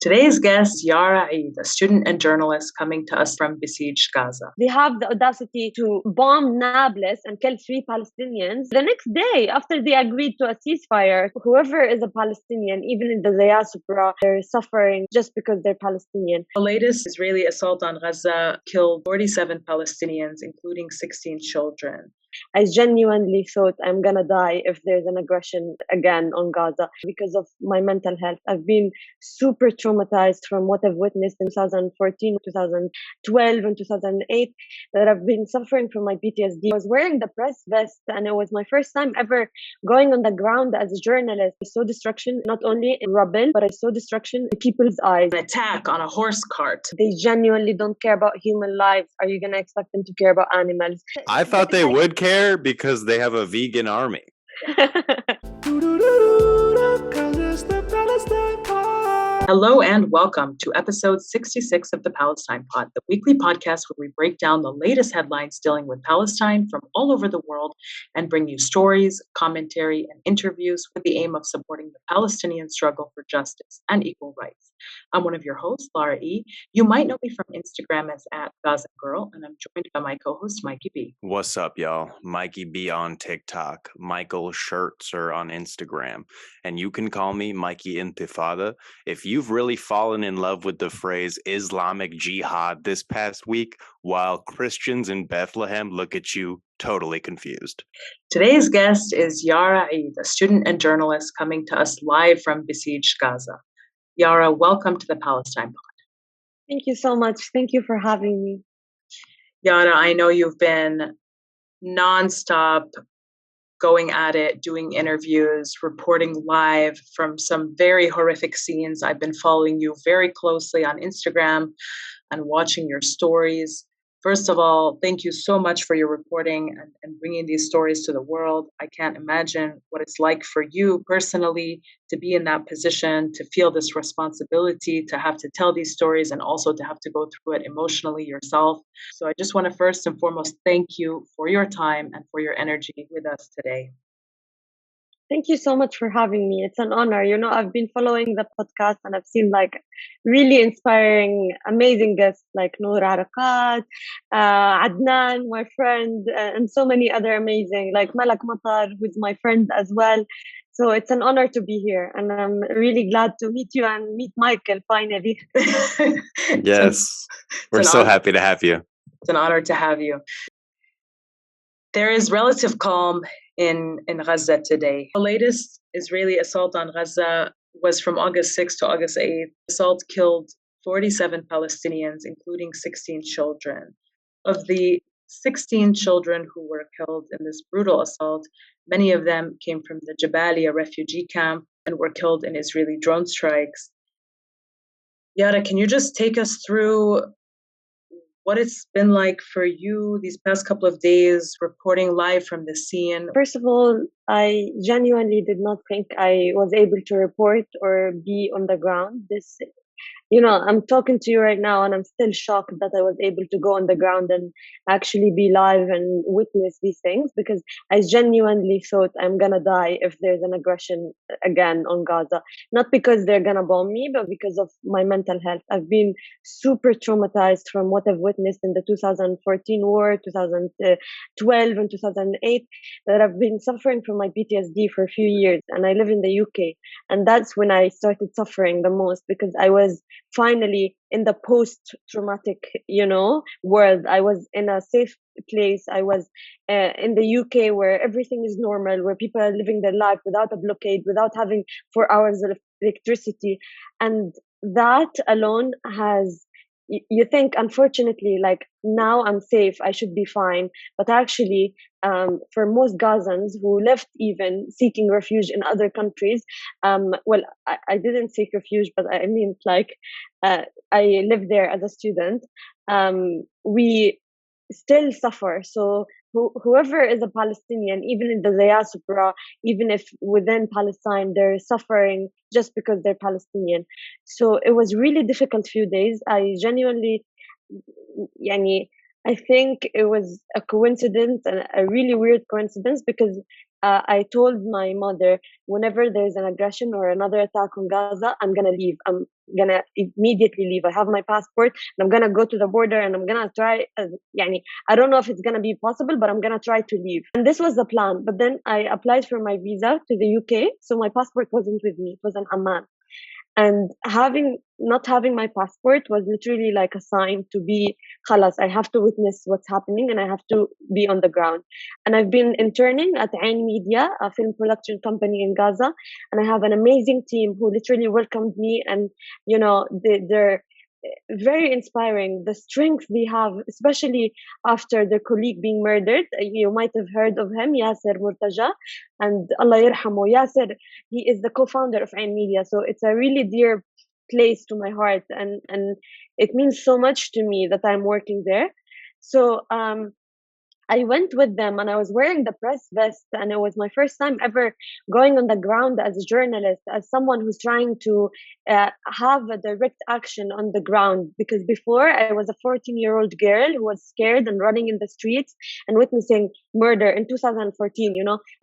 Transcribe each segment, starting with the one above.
Today's guest, Yara Eid, a student and journalist coming to us from besieged Gaza. They have the audacity to bomb Nablus and kill 3 Palestinians. The next day, after they agreed to a ceasefire, whoever is a Palestinian, even in the diaspora, they're suffering just because they're Palestinian. The latest Israeli assault on Gaza killed 47 Palestinians, including 16 children. I genuinely thought I'm gonna die if there's an aggression again on Gaza because of my mental health. I've been super traumatized from what I've witnessed in 2014, 2012, and 2008, that I've been suffering from my PTSD. I was wearing the press vest, and it was my first time ever going on the ground as a journalist. I saw destruction not only in rubble, but I saw destruction in people's eyes. An attack on a horse cart. They genuinely don't care about human lives. Are you gonna expect them to care about animals? I thought they would care because they have a vegan army. Hello and welcome to episode 66 of the Palestine Pod, the weekly podcast where we break down the latest headlines dealing with Palestine from all over the world and bring you stories, commentary, and interviews with the aim of supporting the Palestinian struggle for justice and equal rights. I'm one of your hosts, Lara E. You might know me from Instagram as @GazaGirl, and I'm joined by my co-host, Mikey B. What's up, y'all? Mikey B on TikTok, Michael Schertzer on Instagram, and you can call me Mikey Intifada. If you've really fallen in love with the phrase Islamic Jihad this past week, while Christians in Bethlehem look at you totally confused. Today's guest is Yara Eid, a student and journalist coming to us live from besieged Gaza. Yara, welcome to the Palestine Pod. Thank you so much. Thank you for having me. Yara, I know you've been nonstop going at it, doing interviews, reporting live from some very horrific scenes. I've been following you very closely on Instagram and watching your stories. First of all, thank you so much for your reporting and bringing these stories to the world. I can't imagine what it's like for you personally to be in that position, to feel this responsibility, to have to tell these stories and also to have to go through it emotionally yourself. So I just want to first and foremost thank you for your time and for your energy with us today. Thank you so much for having me. It's an honor. You know, I've been following the podcast and I've seen like really inspiring, amazing guests like Noor Arakat, Adnan, my friend, and so many other amazing, like Malak Matar, who's my friend as well. So it's an honor to be here. And I'm really glad to meet you and meet Michael finally. Yes, we're so happy to have you. It's an honor to have you. There is relative calm in Gaza today. The latest Israeli assault on Gaza was from August 6th to August 8th. The assault killed 47 Palestinians, including 16 children. Of the 16 children who were killed in this brutal assault, many of them came from the Jabalia refugee camp and were killed in Israeli drone strikes. Yara, can you just take us through what it's been like for you these past couple of days reporting live from the scene? First of all, I genuinely did not think I was able to report or be on the ground. I'm talking to you right now and I'm still shocked that I was able to go on the ground and actually be live and witness these things, because I genuinely thought I'm gonna die if there's an aggression again on Gaza. Not because they're gonna bomb me, but because of my mental health. I've been super traumatized from what I've witnessed in the 2014 war, 2012 and 2008, that I've been suffering from my PTSD for a few years, and I live in the UK. And that's when I started suffering the most, because I was finally in the post-traumatic, world. I was in a safe place. I was in the UK where everything is normal, where people are living their life without a blockade, without having 4 hours of electricity. And that alone has, you think, unfortunately, like now I'm safe, I should be fine. But actually, for most Gazans who left even seeking refuge in other countries, I didn't seek refuge, but I mean, I lived there as a student. We still suffer. So whoever is a Palestinian, even in the diaspora, even if within Palestine, they're suffering just because they're Palestinian. So it was really difficult few days. I genuinely, I think it was a coincidence, and a really weird coincidence, because I told my mother, whenever there's an aggression or another attack on Gaza, I'm gonna leave. I'm gonna immediately leave. I have my passport, and I'm gonna go to the border, and I'm gonna try. Yani, I don't know if it's gonna be possible, but I'm gonna try to leave. And this was the plan. But then I applied for my visa to the UK, so my passport wasn't with me. It was in Amman. And not having my passport was literally like a sign to be khalas, I have to witness what's happening and I have to be on the ground. And I've been interning at Ain Media, a film production company in Gaza, and I have an amazing team who literally welcomed me, and they're very inspiring. The strength they have, especially after their colleague being murdered. You might have heard of him, Yasser Murtaja, and Allah yarhamu. Yasser, he is the co-founder of Ain Media, so it's a really dear place to my heart, and it means so much to me that I'm working there. So I went with them and I was wearing the press vest, and it was my first time ever going on the ground as a journalist, as someone who's trying to have a direct action on the ground. Because before, I was a 14-year-old girl who was scared and running in the streets and witnessing murder in 2014,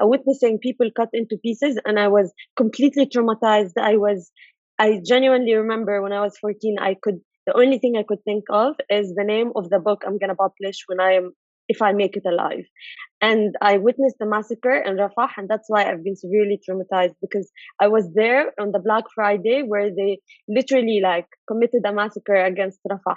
witnessing people cut into pieces, and I was completely traumatized. I genuinely remember when I was 14, the only thing I could think of is the name of the book I'm going to publish if I make it alive. And I witnessed the massacre in Rafah, and that's why I've been severely traumatized, because I was there on the Black Friday where they literally committed a massacre against Rafah.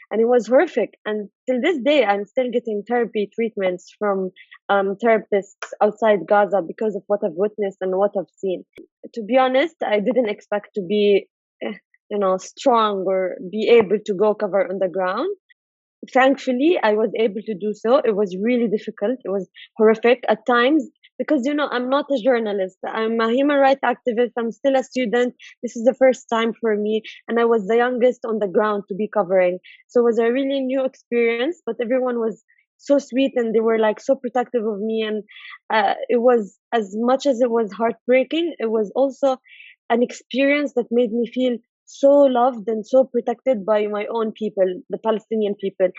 And it was horrific. And till this day, I'm still getting therapy treatments from therapists outside Gaza because of what I've witnessed and what I've seen. To be honest, I didn't expect to be, strong or be able to go cover on the ground. Thankfully, I was able to do so. It was really difficult. It was horrific at times because, I'm not a journalist. I'm a human rights activist. I'm still a student. This is the first time for me. And I was the youngest on the ground to be covering. So it was a really new experience, but everyone was so sweet and they were so protective of me. And it was, as much as it was heartbreaking, it was also an experience that made me feel so loved and so protected by my own people, the Palestinian people.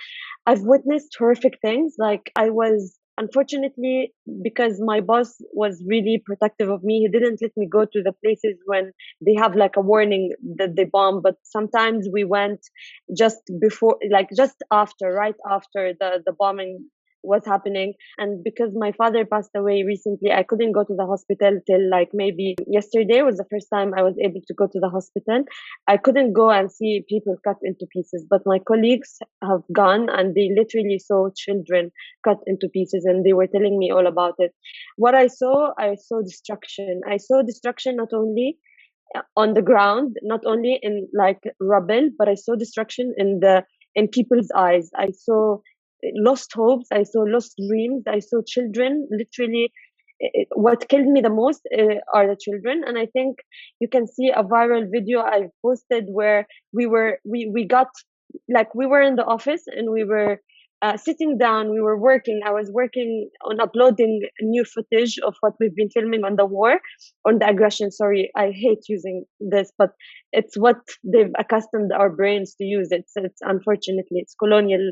I've witnessed horrific things. I was, unfortunately, because my boss was really protective of me, he didn't let me go to the places when they have a warning that they bomb. But sometimes we went just before, right after the bombing was happening. And because my father passed away recently, I couldn't go to the hospital till maybe yesterday was the first time I was able to go to the hospital. I couldn't go and see people cut into pieces, but my colleagues have gone and they literally saw children cut into pieces, and they were telling me all about it. What I saw destruction. I saw destruction not only on the ground, not only in rubble, but I saw destruction in people's eyes. I saw lost hopes. I saw lost dreams. I saw children literally. What killed me the most are the children. And I think you can see a viral video I posted where we were in the office and we were sitting down. We were working. I was working on uploading new footage of what we've been filming on the war, on the aggression. Sorry, I hate using this, but it's what they've accustomed our brains to use. It's unfortunately, it's colonial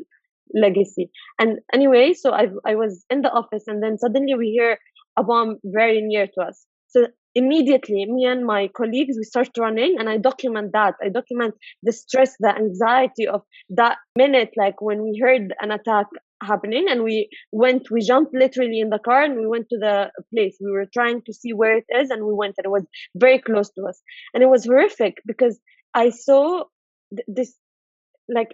legacy. And anyway, so I was in the office, and then suddenly we hear a bomb very near to us. So immediately, me and my colleagues, we start running, and I document that. I document the stress, the anxiety of that minute, when we heard an attack happening, and we jumped literally in the car, and we went to the place. We were trying to see where it is, and we went, and it was very close to us. And it was horrific because I saw this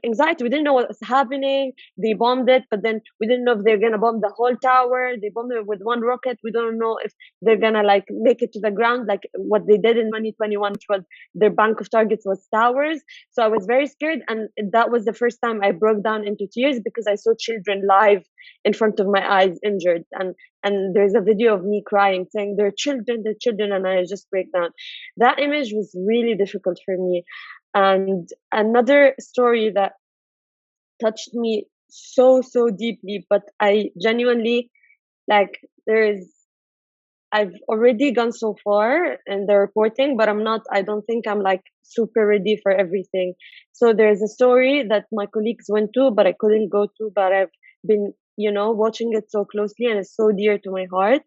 anxiety. We didn't know what was happening. They bombed it, but then we didn't know if they're gonna bomb the whole tower. They bombed it with one rocket. We don't know if they're gonna make it to the ground, what they did in 2021, which was their bank of targets was towers. So I was very scared, and that was the first time I broke down into tears because I saw children live in front of my eyes, injured, and there's a video of me crying, saying they're children, and I just break down. That image was really difficult for me. And another story that touched me so deeply, but I genuinely I've already gone so far in the reporting, but I don't think I'm super ready for everything. So there's a story that my colleagues went to, but I couldn't go to, but I've been watching it so closely, and it's so dear to my heart.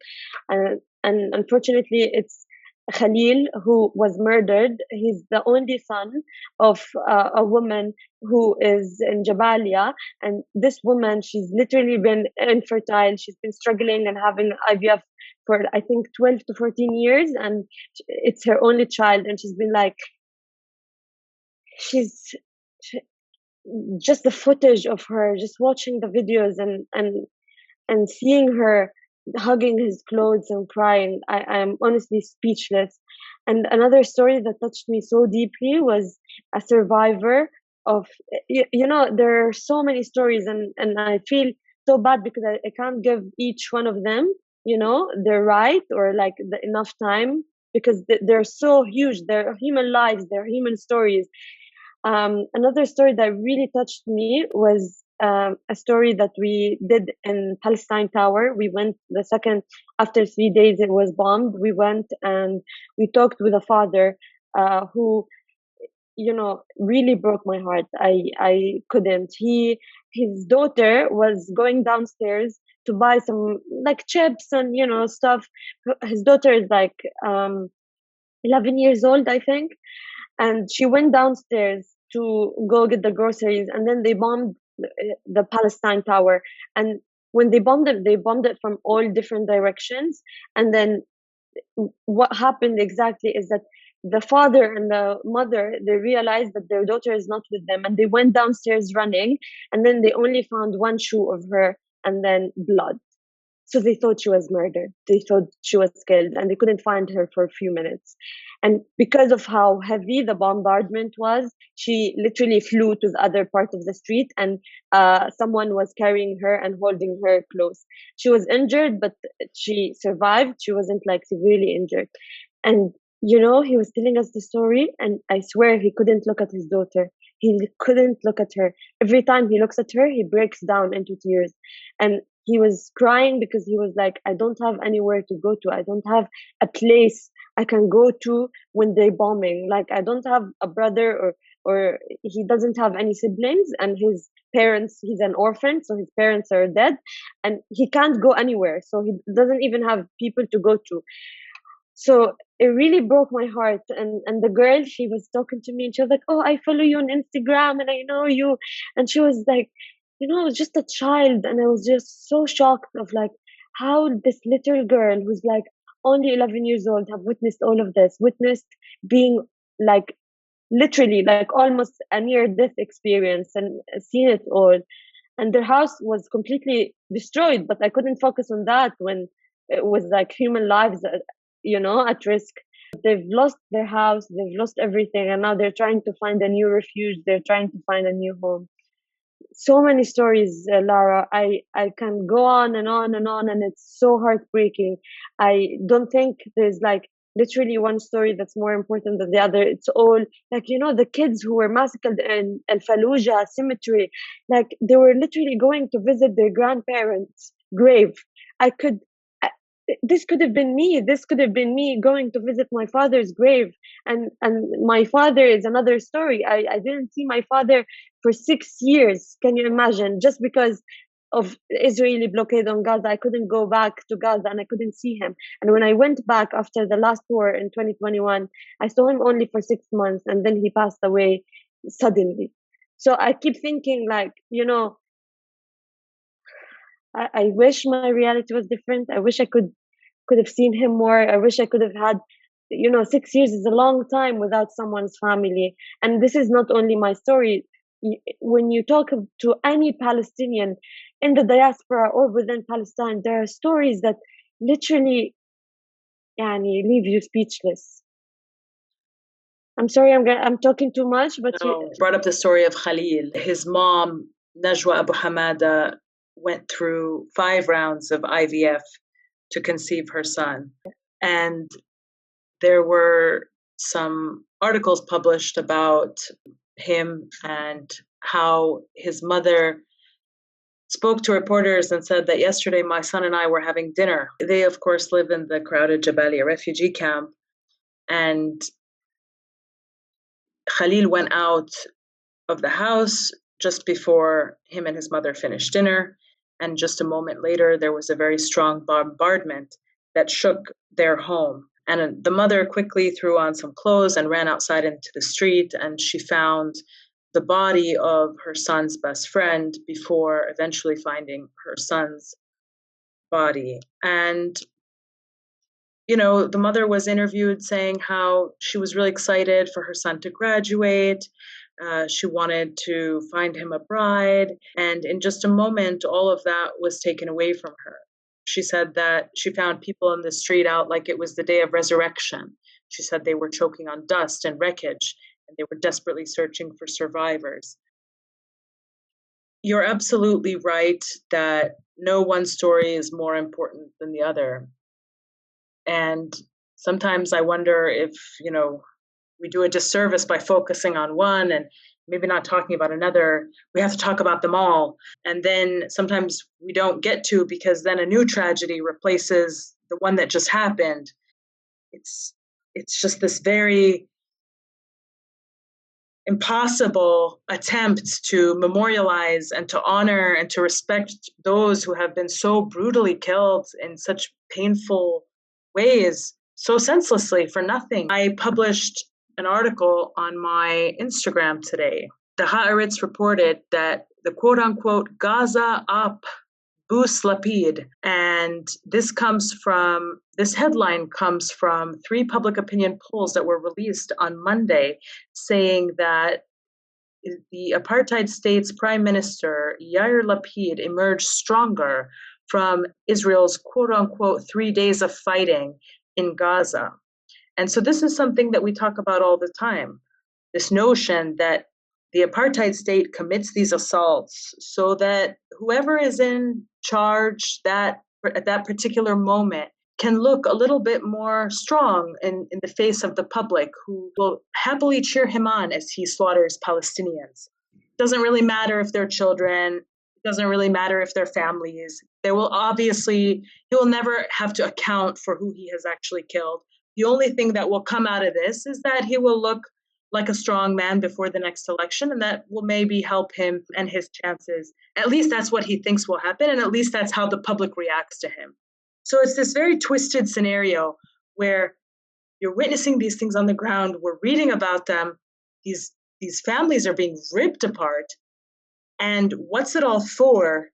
And unfortunately, it's Khalil who was murdered. He's the only son of a woman who is in Jabalia. And this woman, she's literally been infertile. She's been struggling and having IVF for, I think, 12 to 14 years. And it's her only child. And she's been like, she's just the footage of her, just watching the videos and seeing her hugging his clothes and crying, I am honestly speechless. And another story that touched me so deeply was a survivor of, there are so many stories, and I feel so bad because I can't give each one of them, their right or like enough time, because they're so huge. They're human lives, they're human stories. Another story that really touched me was a story that we did in Palestine Tower. We went the second, after 3 days it was bombed. We went and we talked with a father who, really broke my heart. I couldn't. His daughter was going downstairs to buy some like chips and stuff. His daughter is like 11 years old, I think, and she went downstairs to go get the groceries, and then they bombed the Palestine Tower. And when they bombed it from all different directions. And then what happened exactly is that the father and the mother, they realized that their daughter is not with them, and they went downstairs running, and then they only found one shoe of her and then blood. So they thought she was murdered. They thought she was killed, and they couldn't find her for a few minutes. And because of how heavy the bombardment was, she literally flew to the other part of the street, and someone was carrying her and holding her close. She was injured, but she survived. She wasn't like severely injured. And, he was telling us the story, and I swear he couldn't look at his daughter. He couldn't look at her. Every time he looks at her, he breaks down into tears. And he was crying because he was like, I don't have anywhere to go to. I don't have a place I can go to when they're bombing. Like, I don't have a brother, or he doesn't have any siblings, and his parents, he's an orphan, so his parents are dead, and he can't go anywhere. So he doesn't even have people to go to. So it really broke my heart. And the girl, she was talking to me, and she was like, oh, I follow you on Instagram and I know you. And she was like, just a child. And I was just so shocked of like how this little girl who's like only 11 years old have witnessed all of this, witnessed being like literally like almost a near death experience and seen it all. And their house was completely destroyed, but I couldn't focus on that when it was like human lives, at risk. They've lost their house, they've lost everything, and now they're trying to find a new refuge, they're trying to find a new home. So many stories, Lara. I can go on and on and on, and it's so heartbreaking. I don't think there's like literally one story that's more important than the other. It's all like, the kids who were massacred in Al Fallujah cemetery, like they were literally going to visit their grandparents' grave. I could this could have been me. This could have been me going to visit my father's grave. And my father is another story. I didn't see my father for 6 years. Can you imagine? Just because of Israeli blockade on Gaza, I couldn't go back to Gaza and I couldn't see him. And when I went back after the last war in 2021, I saw him only for 6 months, and then he passed away suddenly. So I keep thinking like, I wish my reality was different. I wish I could have seen him more. I wish I could have had, 6 years is a long time without someone's family. And this is not only my story. When you talk to any Palestinian in the diaspora or within Palestine, there are stories that literally leave you speechless. I'm sorry, I'm talking too much, but you brought up the story of Khalil. His mom, Najwa Abu Hamada, went through 5 rounds of IVF to conceive her son. And there were some articles published about him and how his mother spoke to reporters and said that yesterday my son and I were having dinner. They, of course, live in the crowded Jabalia refugee camp. And Khalil went out of the house just before him and his mother finished dinner. And just a moment later, there was a very strong bombardment that shook their home. And the mother quickly threw on some clothes and ran outside into the street, and she found the body of her son's best friend before eventually finding her son's body. And, you know, the mother was interviewed saying how she was really excited for her son to graduate. She wanted to find him a bride. And in just a moment, all of that was taken away from her. She said that she found people in the street out like it was the day of resurrection. She said they were choking on dust and wreckage, and they were desperately searching for survivors. You're absolutely right that no one story is more important than the other. And sometimes I wonder if, you know, we do a disservice by focusing on one and maybe not talking about another. We have to talk about them all. And then sometimes we don't get to, because then a new tragedy replaces the one that just happened. It's just this very impossible attempt to memorialize and to honor and to respect those who have been so brutally killed in such painful ways, so senselessly for nothing. I published an article on my Instagram today. The Haaretz reported that the quote-unquote Gaza up boosts Lapid. And this headline comes from 3 public opinion polls that were released on Monday, saying that the apartheid state's prime minister, Yair Lapid, emerged stronger from Israel's quote-unquote 3 days of fighting in Gaza. And so this is something that we talk about all the time, this notion that the apartheid state commits these assaults so that whoever is in charge at that particular moment can look a little bit more strong in the face of the public, who will happily cheer him on as he slaughters Palestinians. It doesn't really matter if they're children. It doesn't really matter if they're families. He will never have to account for who he has actually killed. The only thing that will come out of this is that he will look like a strong man before the next election, and that will maybe help him and his chances. At least that's what he thinks will happen, and at least that's how the public reacts to him. So it's this very twisted scenario where you're witnessing these things on the ground, we're reading about them, these families are being ripped apart, and what's it all for?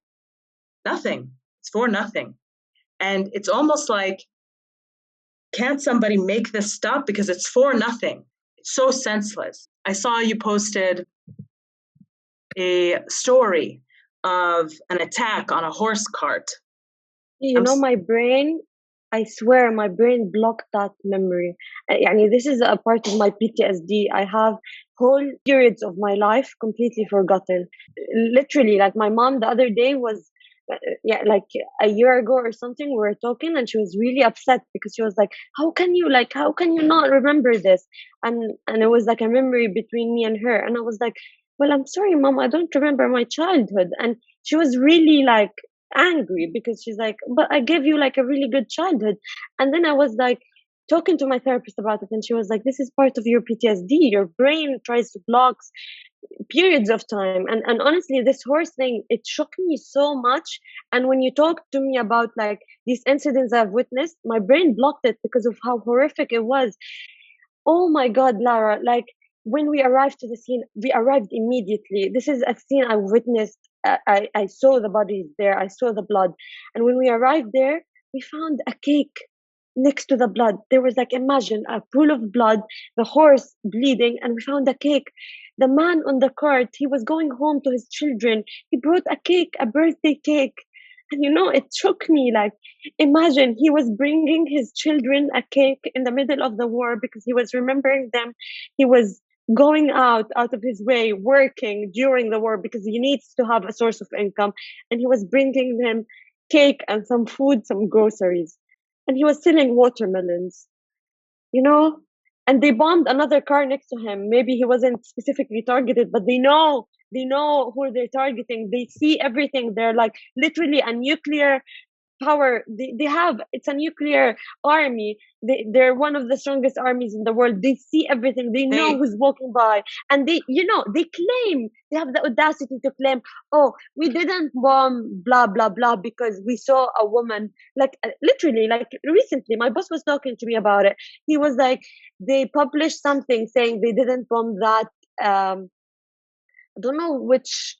Nothing. It's for nothing. And it's almost like, can't somebody make this stop? Because it's for nothing. So senseless. I saw you posted a story of an attack on a horse cart. You know, my brain, I swear, my brain blocked that memory. This is a part of my PTSD. I have whole periods of my life completely forgotten. Literally, like my mom the other day was, like a year ago or something, we were talking and she was really upset because she was like, how can you not remember this? And it was like a memory between me and her. And I was like, well, I'm sorry, mom, I don't remember my childhood. And she was really like angry because she's like, but I gave you like a really good childhood. And then I was like talking to my therapist about it, and she was like, this is part of your PTSD. Your brain tries to block periods of time. And honestly, this horse thing, it shook me so much. And when you talk to me about like these incidents I've witnessed, my brain blocked it because of how horrific it was. Oh my God, Lara, like when we arrived to the scene, we arrived immediately. This is a scene I witnessed. I saw the bodies there, I saw the blood. And when we arrived there, we found a cake next to the blood. There was like, imagine a pool of blood, the horse bleeding, and we found a cake. The man on the cart, he was going home to his children. He brought a cake, a birthday cake. And you know, it shook me. Like, imagine he was bringing his children a cake in the middle of the war because he was remembering them. He was going out of his way, working during the war because he needs to have a source of income. And he was bringing them cake and some food, some groceries. And he was selling watermelons, you know? And they bombed another car next to him. Maybe he wasn't specifically targeted, but they know who they're targeting. They see everything. They're like literally a nuclear power. They have, it's a nuclear army. They're one of the strongest armies in the world. They see everything. They know who's walking by. And they claim, they have the audacity to claim, oh, we didn't bomb blah, blah, blah because we saw a woman. Like, literally, like recently, my boss was talking to me about it. He was like, they published something saying they didn't bomb that, I don't know which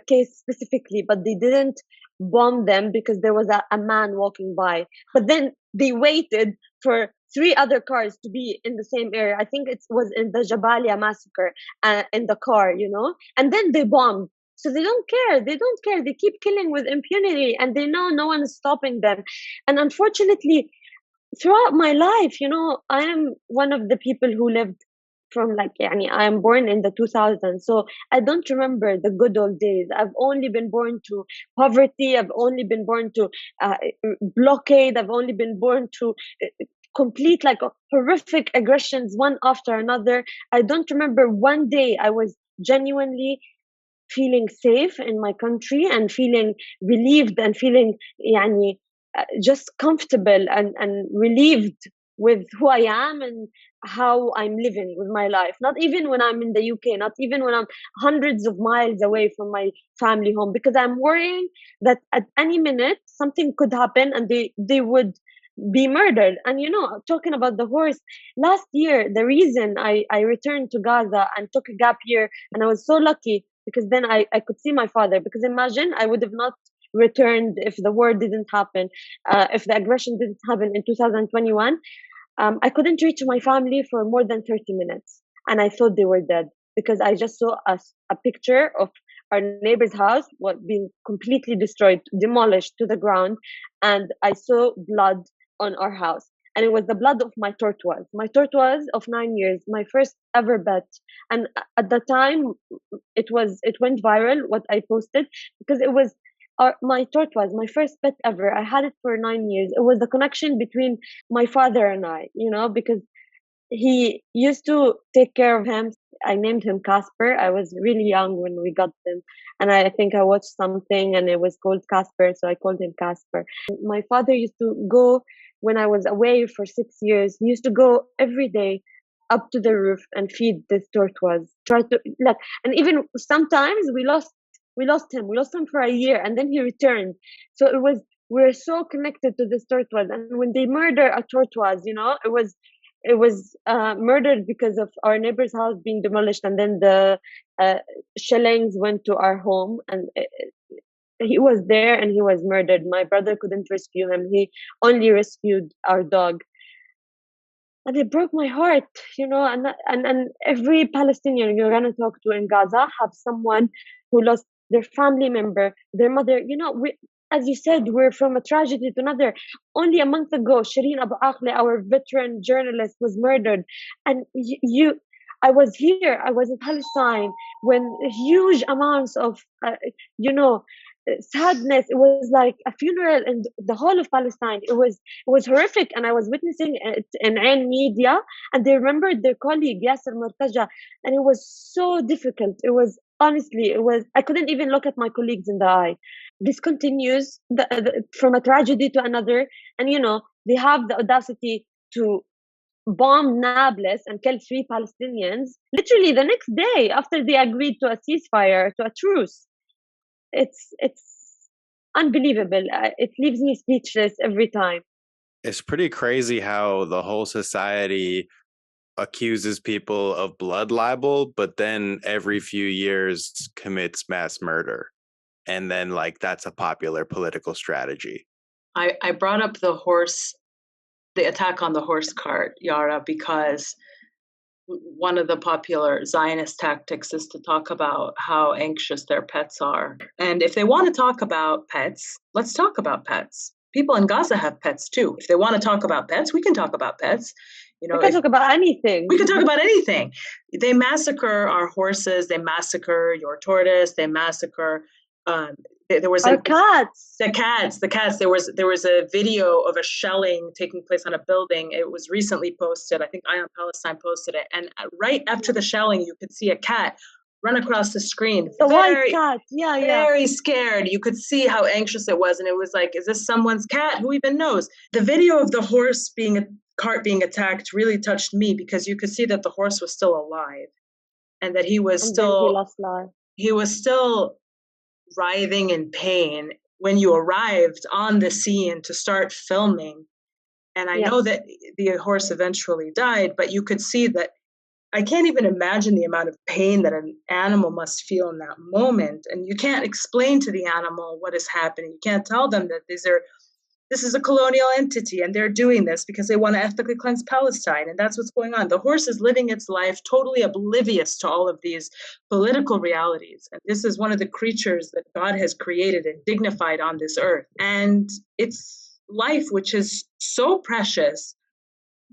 case specifically, but they didn't bomb them because there was a man walking by. But then they waited for 3 other cars to be in the same area. I think it was in the Jabalia massacre, in the car, and then they bombed. So they don't care. They don't care. They keep killing with impunity, and they know no one is stopping them. And unfortunately, throughout my life, I am one of the people who lived from, like, I am born in the 2000s, so I don't remember the good old days. I've only been born to poverty. I've only been born to blockade. I've only been born to complete, like, horrific aggressions one after another. I don't remember one day I was genuinely feeling safe in my country and feeling relieved and feeling just comfortable and relieved with who I am and how I'm living with my life. Not even when I'm in the UK, not even when I'm hundreds of miles away from my family home, because I'm worrying that at any minute something could happen and they would be murdered. And talking about the horse, last year, the reason I returned to Gaza and took a gap year, and I was so lucky because then I could see my father. Because imagine, I would have not returned if the war didn't happen, if the aggression didn't happen in 2021. I couldn't reach my family for more than 30 minutes, and I thought they were dead because I just saw a picture of our neighbor's house being completely destroyed, demolished to the ground, and I saw blood on our house. And it was the blood of my tortoise of 9 years, my first ever pet. And at the time, it went viral what I posted, because it was my tortoise, my first pet ever. I had it for 9 years. It was the connection between my father and I, because he used to take care of him. I named him Casper. I was really young when we got him, and I think I watched something and it was called Casper, so I called him Casper. My father used to go, when I was away for 6 years, he used to go every day up to the roof and feed this tortoise. Try to, like, and even sometimes we lost him. We lost him for a year, and then he returned. So we're so connected to this tortoise. And when they murder a tortoise, it was murdered because of our neighbor's house being demolished, and then the shellings went to our home, and he was there and he was murdered. My brother couldn't rescue him. He only rescued our dog. And it broke my heart, and every Palestinian you're going to talk to in Gaza have someone who lost their family member, their mother. As you said, we're from a tragedy to another. Only a month ago, Shireen Abu Akleh, our veteran journalist, was murdered. And I was here, I was in Palestine when huge amounts of, sadness. It was like a funeral in the whole of Palestine. It was horrific, and I was witnessing it in Ain media, and they remembered their colleague Yasser Murtaja, and it was so difficult. Honestly, I couldn't even look at my colleagues in the eye. This continues from a tragedy to another, and they have the audacity to bomb Nablus and kill 3 Palestinians literally the next day after they agreed to a ceasefire, to a truce. It's unbelievable. It leaves me speechless every time. It's pretty crazy how the whole society accuses people of blood libel, but then every few years commits mass murder. And then, like, that's a popular political strategy. I brought up the attack on the horse cart, Yara, because one of the popular Zionist tactics is to talk about how anxious their pets are. And if they want to talk about pets, let's talk about pets. People in Gaza have pets too. If they want to talk about pets, we can talk about pets. We can talk about anything. We can talk about anything. They massacre our horses. They massacre your tortoise. They massacre. There was our cats. The cats. There was a video of a shelling taking place on a building. It was recently posted. I think Eye on Palestine posted it. And right after the shelling, you could see a cat run across the screen. The white cat. Yeah, yeah. Very scared. You could see how anxious it was. And it was like, is this someone's cat? Who even knows? The video of the cart being attacked really touched me because you could see that the horse was still alive and that he was And then he lost life. He was still writhing in pain when you arrived on the scene to start filming. And I know that the horse eventually died, but you could see that I can't even imagine the amount of pain that an animal must feel in that moment. And you can't explain to the animal what is happening. You can't tell them that this is a colonial entity and they're doing this because they want to ethically cleanse Palestine. And that's what's going on. The horse is living its life totally oblivious to all of these political realities. And this is one of the creatures that God has created and dignified on this earth. And it's life, which is so precious,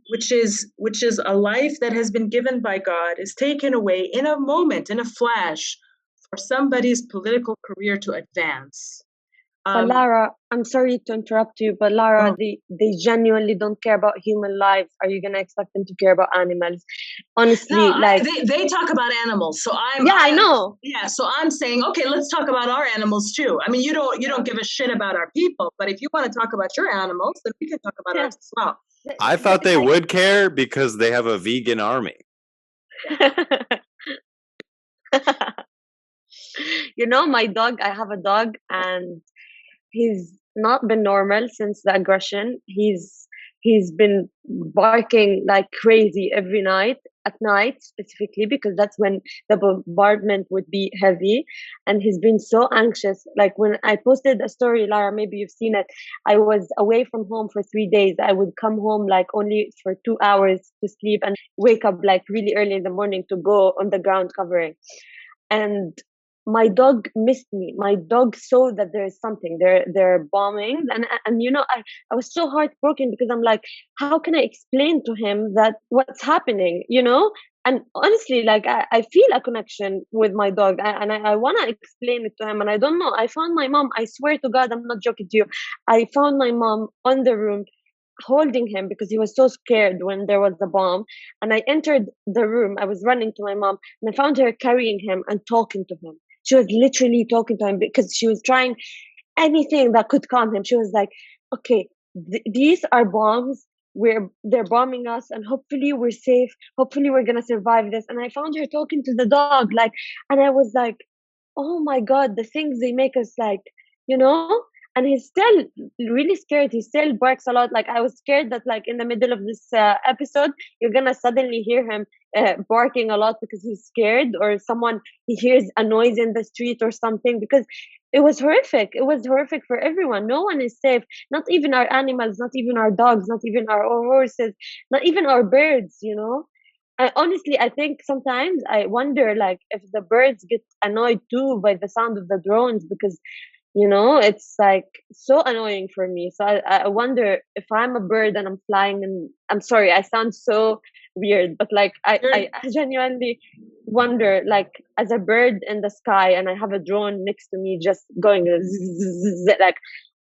which is a life that has been given by God, is taken away in a moment, in a flash, for somebody's political career to advance. But Lara, I'm sorry to interrupt you, but Lara, they genuinely don't care about human lives. Are you gonna expect them to care about animals? Honestly, no, they talk about animals, so I know. Yeah, so I'm saying, okay, let's talk about our animals too. I mean, you don't give a shit about our people, but if you want to talk about your animals, then we can talk about ours as well. I thought they would care because they have a vegan army. You know, my dog, I have a dog, and he's not been normal since the aggression. He's been barking like crazy every night, at night specifically, because that's when the bombardment would be heavy. And he's been so anxious. Like when I posted a story, Lara, maybe you've seen it. I was away from home for 3 days. I would come home like only for 2 hours to sleep and wake up like really early in the morning to go on the ground covering. And my dog missed me. My dog saw that there is something. They're bombing, and you know, I was so heartbroken because I'm like, how can I explain to him that what's happening? You know, and honestly, like I feel a connection with my dog, and I want to explain it to him, and I don't know. I found my mom. I swear to God, I'm not joking to you. I found my mom on the room, holding him because he was so scared when there was a bomb. And I entered the room. I was running to my mom, and I found her carrying him and talking to him. She was literally talking to him because she was trying anything that could calm him. She was like, okay, these are bombs. They're bombing us, and hopefully we're safe. Hopefully we're gonna survive this. And I found her talking to the dog, like, and I was like, oh my God, the things they make us like, you know. And he's still really scared. He still barks a lot. Like I was scared that like in the middle of this episode, you're gonna suddenly hear him barking a lot because he's scared, or he hears a noise in the street or something, because it was horrific. It was horrific for everyone. No one is safe. Not even our animals, not even our dogs, not even our horses, not even our birds, you know. Honestly, I think sometimes I wonder like if the birds get annoyed too by the sound of the drones, because you know, it's like so annoying for me. So I wonder if I'm a bird and I'm flying, and I'm sorry, I sound so weird, but like I genuinely wonder, like as a bird in the sky and I have a drone next to me just going like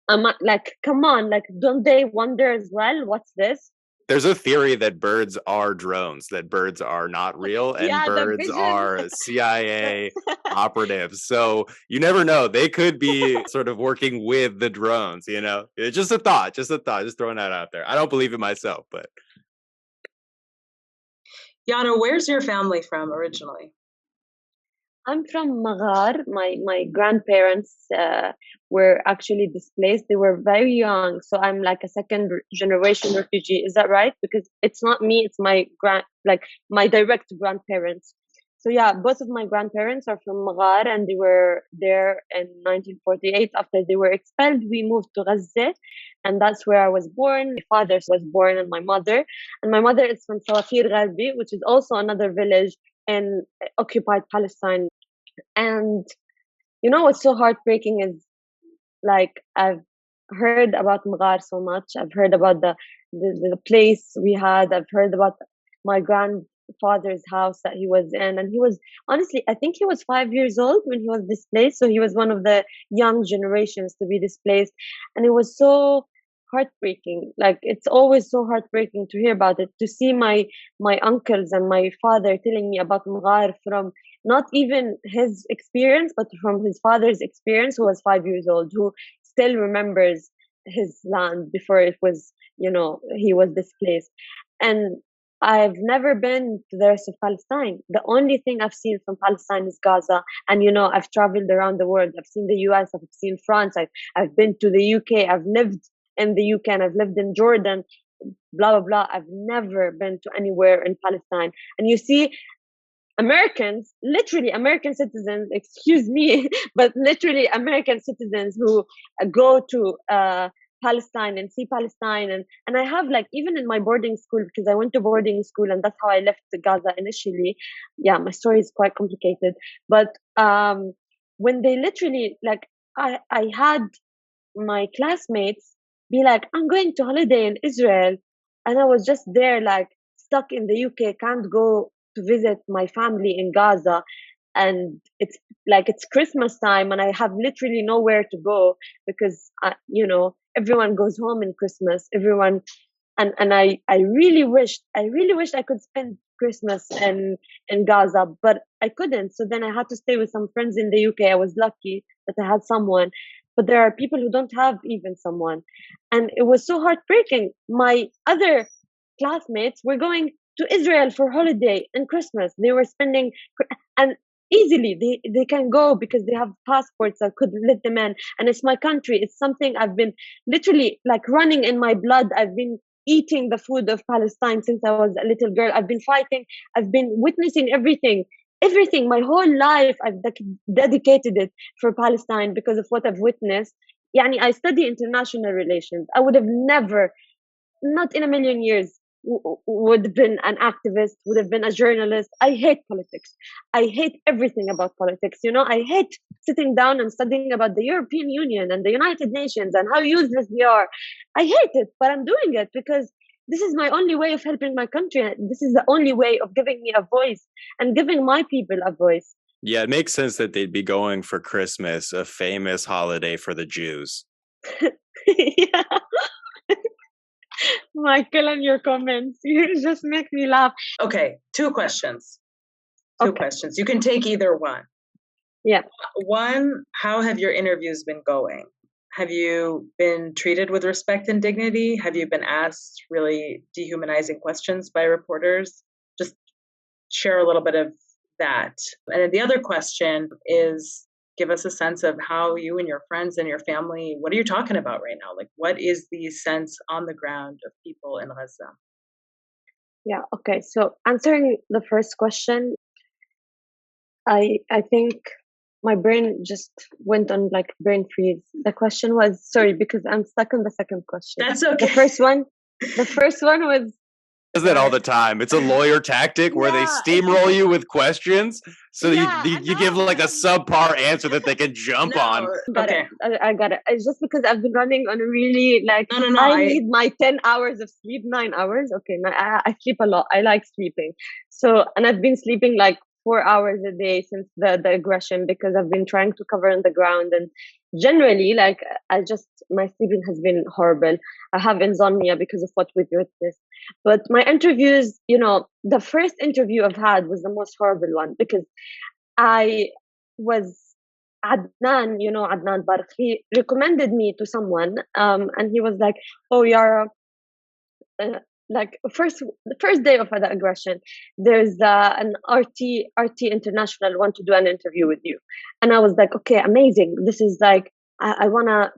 I'm like, come on, like don't they wonder as well, what's this? There's a theory that birds are drones, that birds are not real, and birds are CIA operatives. So you never know. They could be sort of working with the drones, you know? It's just a thought, just throwing that out there. I don't believe it myself, but. Yara, where's your family from originally? I'm from Maghar. My grandparents were actually displaced. They were very young, so I'm like a second generation refugee. Is that right? Because it's not me; it's my my direct grandparents. So yeah, both of my grandparents are from Maghar, and they were there in 1948. After they were expelled, we moved to Gaza, and that's where I was born. My father was born, and my mother is from Sawafir Gharbi, which is also another village in occupied Palestine. And you know what's so heartbreaking is, like, I've heard about Maghar so much. I've heard about the place we had. I've heard about my grandfather's house that he was in, and he was, honestly, I think he was 5 years old when he was displaced. So he was one of the young generations to be displaced, and it was so heartbreaking. Like, it's always so heartbreaking to hear about it, to see my uncles and my father telling me about Maghar from not even his experience, but from his father's experience, who was 5 years old, who still remembers his land before it was, he was displaced. And I've never been to the rest of Palestine. The only thing I've seen from Palestine is Gaza. And, I've traveled around the world. I've seen the US, I've seen France, I've been to the UK, I've lived in the UK, and I've lived in Jordan, blah, blah, blah. I've never been to anywhere in Palestine. And you see, Americans, literally American citizens, excuse me, but literally American citizens who go to Palestine and see Palestine. And I have, like, even in my boarding school, because I went to boarding school and that's how I left Gaza initially. Yeah, my story is quite complicated. But when they literally, like, I had my classmates be like, I'm going to holiday in Israel. And I was just there, like, stuck in the UK, can't go to visit my family in Gaza. And it's like, it's Christmas time and I have literally nowhere to go because, everyone goes home in Christmas, everyone. And I really wished I could spend Christmas in Gaza, but I couldn't. So then I had to stay with some friends in the UK. I was lucky that I had someone, but there are people who don't have even someone. And it was so heartbreaking. My other classmates were going to Israel for holiday and Christmas. They were spending, and easily they can go because they have passports that could let them in. And it's my country. It's something I've been literally, like, running in my blood. I've been eating the food of Palestine since I was a little girl. I've been fighting. I've been witnessing everything. My whole life, I've dedicated it for Palestine because of what I've witnessed. I study international relations. I would have never, not in a million years, would have been an activist, would have been a journalist. I hate politics. I hate everything about politics. I hate sitting down and studying about the European Union and the United Nations and how useless they are. I hate it, but I'm doing it because this is my only way of helping my country. This is the only way of giving me a voice and giving my people a voice. Yeah, it makes sense that they'd be going for Christmas, a famous holiday for the Jews. Yeah. Michael, and your comments, you just make me laugh. Okay, two questions. Questions. You can take either one. Yeah. One, how have your interviews been going? Have you been treated with respect and dignity? Have you been asked really dehumanizing questions by reporters? Just share a little bit of that. And then the other question is, give us a sense of how you and your friends and your family, what are you talking about right now? Like, what is the sense on the ground of people in Gaza? Yeah, okay. So answering the first question, I think my brain just went on, like, brain freeze. The question was, sorry, because I'm stuck on the second question. That's okay. The first one was, does that all the time. It's a lawyer tactic where they steamroll you with questions. So you give, like, a subpar answer that they can jump on. Okay. I got it. It's just because I've been running on a really, like, I need my 10 hours of sleep, 9 hours. Okay, I sleep a lot. I like sleeping. So, and I've been sleeping like 4 hours a day since the aggression because I've been trying to cover on the ground. And generally, like, my sleeping has been horrible. I have insomnia because of what we've witnessed. But my interviews, the first interview I've had was the most horrible one because I was Adnan, Adnan Barq, he recommended me to someone, and he was like, "Oh, Yara, like the first day of the aggression, there's an RT International want to do an interview with you," and I was like, "Okay, amazing. This is like I wanna,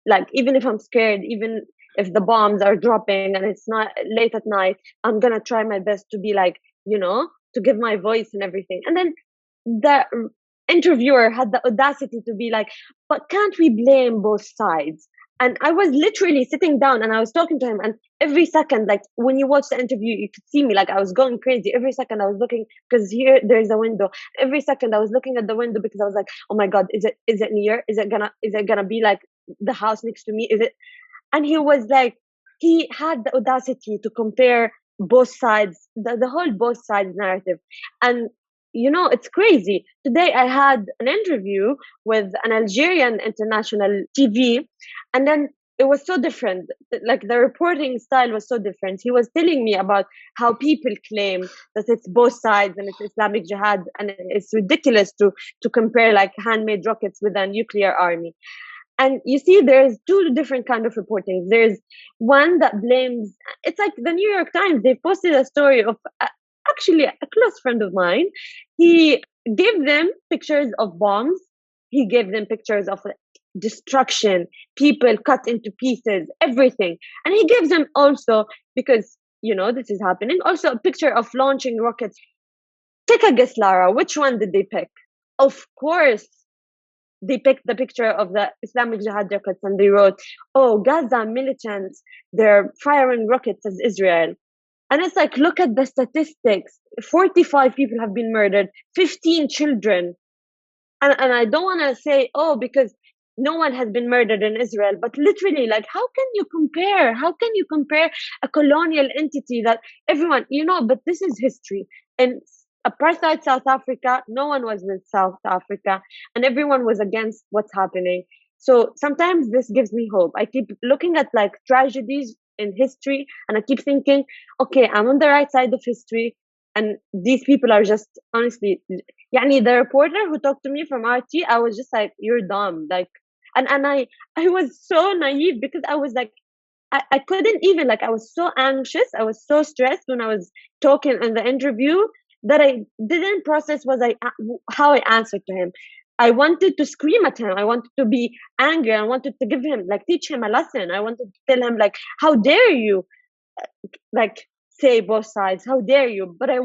like, even if I'm scared, even if the bombs are dropping and it's not late at night, I'm gonna try my best to be like, to give my voice and everything." And then the interviewer had the audacity to be like, "But can't we blame both sides?" And I was literally sitting down and I was talking to him, and every second, like, when you watch the interview, you could see me, like, I was going crazy. Every second I was looking, because here there's a window. Every second I was looking at the window because I was like, "Oh my God, is it near? Is it gonna be like the house next to me? Is it?" And he was like, he had the audacity to compare both sides, the whole both sides narrative. And it's crazy. Today I had an interview with an Algerian international TV, and then it was so different. Like the reporting style was so different. He was telling me about how people claim that it's both sides and it's Islamic Jihad, and it's ridiculous to compare like handmade rockets with a nuclear army. And you see, there's two different kind of reporting. There's one that blames. It's like the New York Times. They posted a story of actually a close friend of mine. He gave them pictures of bombs. He gave them pictures of destruction, people cut into pieces, everything. And he gives them also, because this is happening, also a picture of launching rockets. Take a guess, Lara. Which one did they pick? Of course, they picked the picture of the Islamic Jihad rockets, and they wrote, "Oh, Gaza militants, they're firing rockets at Israel." And it's like, look at the statistics. 45 people have been murdered, 15 children. And I don't want to say, oh, because no one has been murdered in Israel, but literally, like, how can you compare? How can you compare a colonial entity that everyone, but this is history. And apartheid South Africa, no one was with South Africa, and everyone was against what's happening. So sometimes this gives me hope. I keep looking at like tragedies in history, and I keep thinking, okay, I'm on the right side of history, and these people are just, honestly, the reporter who talked to me from RT, I was just like, you're dumb. Like, and I was so naive, because I was like, I couldn't even, like, I was so anxious, I was so stressed when I was talking in the interview, that I didn't process how I answered to him. I wanted to scream at him. I wanted to be angry. I wanted to give him, like, teach him a lesson. I wanted to tell him, like, how dare you, like, say both sides? How dare you? But I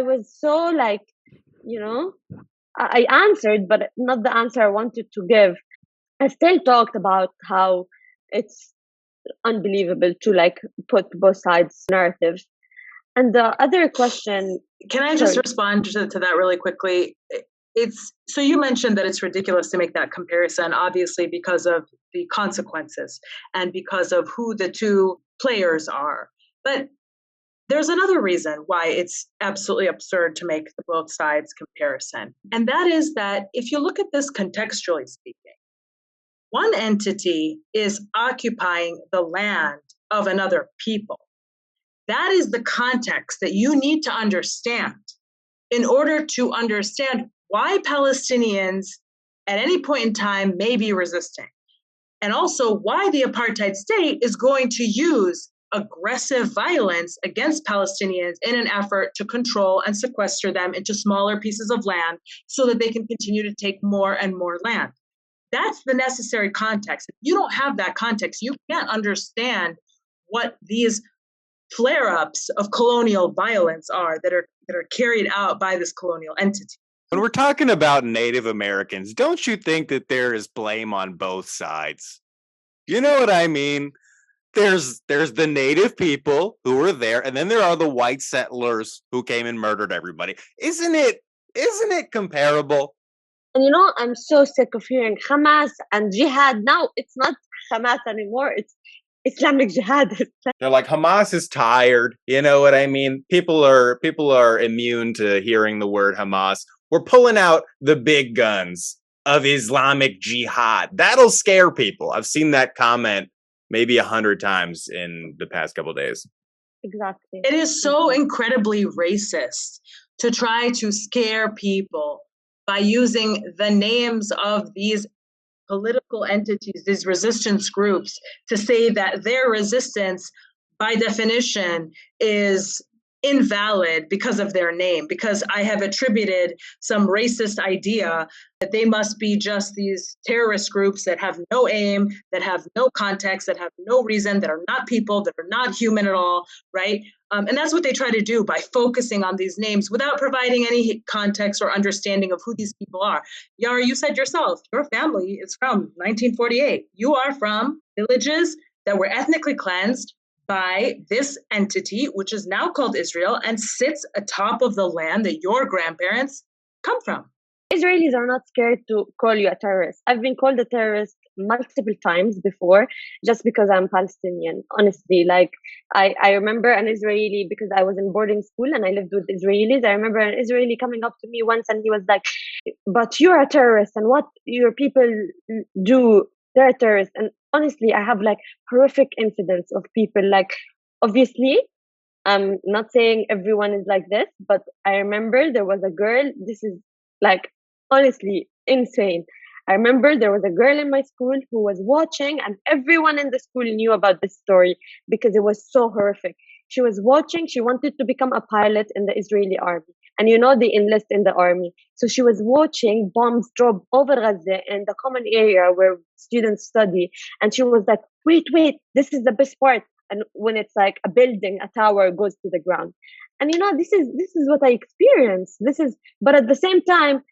was so, like, I answered, but not the answer I wanted to give. I still talked about how it's unbelievable to, like, put both sides' narratives. And the other question. Can I just respond to that really quickly? So you mentioned that it's ridiculous to make that comparison, obviously, because of the consequences and because of who the two players are. But there's another reason why it's absolutely absurd to make the both sides comparison. And that is that if you look at this contextually speaking, one entity is occupying the land of another people. That is the context that you need to understand in order to understand why Palestinians at any point in time may be resisting, and also why the apartheid state is going to use aggressive violence against Palestinians in an effort to control and sequester them into smaller pieces of land so that they can continue to take more and more land. That's the necessary context. If you don't have that context, you can't understand what these flare-ups of colonial violence are that are carried out by this colonial entity. When we're talking about Native Americans, don't you think that there is blame on both sides? You know what I mean? There's the native people who were there, and then there are the white settlers who came and murdered everybody. Isn't it comparable? And I'm so sick of hearing Hamas and Jihad. Now it's not Hamas anymore. It's Islamic Jihad. They're like, Hamas is tired. You know what I mean? People are immune to hearing the word Hamas. We're pulling out the big guns of Islamic Jihad. That'll scare people. I've seen that comment maybe 100 times in the past couple of days. Exactly. It is so incredibly racist to try to scare people by using the names of these political entities, these resistance groups, to say that their resistance, by definition, is invalid because of their name, because I have attributed some racist idea that they must be just these terrorist groups that have no aim, that have no context, that have no reason, that are not people, that are not human at all, right? And that's what they try to do by focusing on these names without providing any context or understanding of who these people are. Yara, you said yourself, your family is from 1948. You are from villages that were ethnically cleansed by this entity, which is now called Israel, and sits atop of the land that your grandparents come from. Israelis are not scared to call you a terrorist. I've been called a terrorist multiple times before, just because I'm Palestinian. Honestly, like, I remember an Israeli, because I was in boarding school and I lived with Israelis. I remember an Israeli coming up to me once, and he was like, "But you're a terrorist, and what your people do they're terrorists. And honestly, I have like horrific incidents of people like, obviously, I'm not saying everyone is like this, but I remember there was a girl. This is like honestly insane. I remember there was a girl in my school who was watching, and everyone in the school knew about this story because it was so horrific. She was watching, she wanted to become a pilot in the Israeli army. And you know, they enlist in the army. So she was watching bombs drop over Gaza in the common area where students study. And she was like, wait, this is the best part. And when it's like a building, a tower goes to the ground. And you know, this is what I experienced. But at the same time,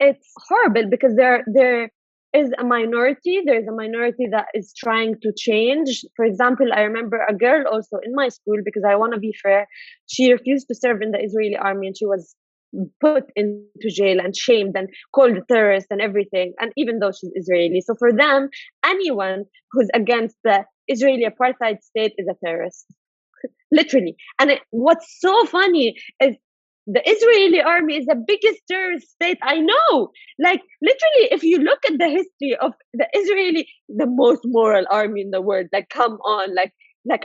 it's horrible because there is a minority. There is a minority that is trying to change. For example, I remember a girl also in my school, because I want to be fair, she refused to serve in the Israeli army, and she was put into jail and shamed and called a terrorist and everything. And even though she's Israeli, so for them, anyone who's against the Israeli apartheid state is a terrorist, literally. And what's so funny is the Israeli army is the biggest terrorist state I know. Like, literally, if you look at the history of the Israeli, the most moral army in the world, like, come on, like,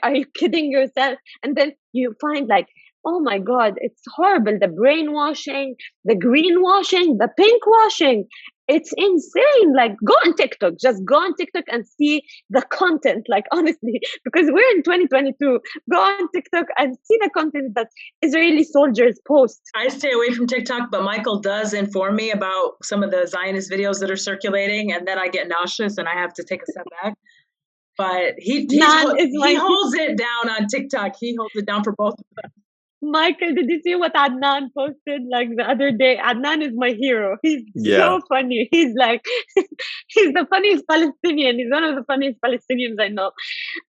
are you kidding yourself? And then you find like, oh my God, it's horrible. The brainwashing, the greenwashing, the pinkwashing. It's insane. Like, go on TikTok, just go on TikTok and see the content. Like, honestly, because we're in 2022, go on TikTok and see the content that Israeli soldiers post. I stay away from TikTok, but Michael does inform me about some of the Zionist videos that are circulating, and then I get nauseous and I have to take a step back. But he holds it down on TikTok. He holds it down for both of them. Michael, did you see what Adnan posted like the other day? Adnan is my hero. He's so funny. He's like, he's the funniest Palestinian. He's one of the funniest Palestinians I know.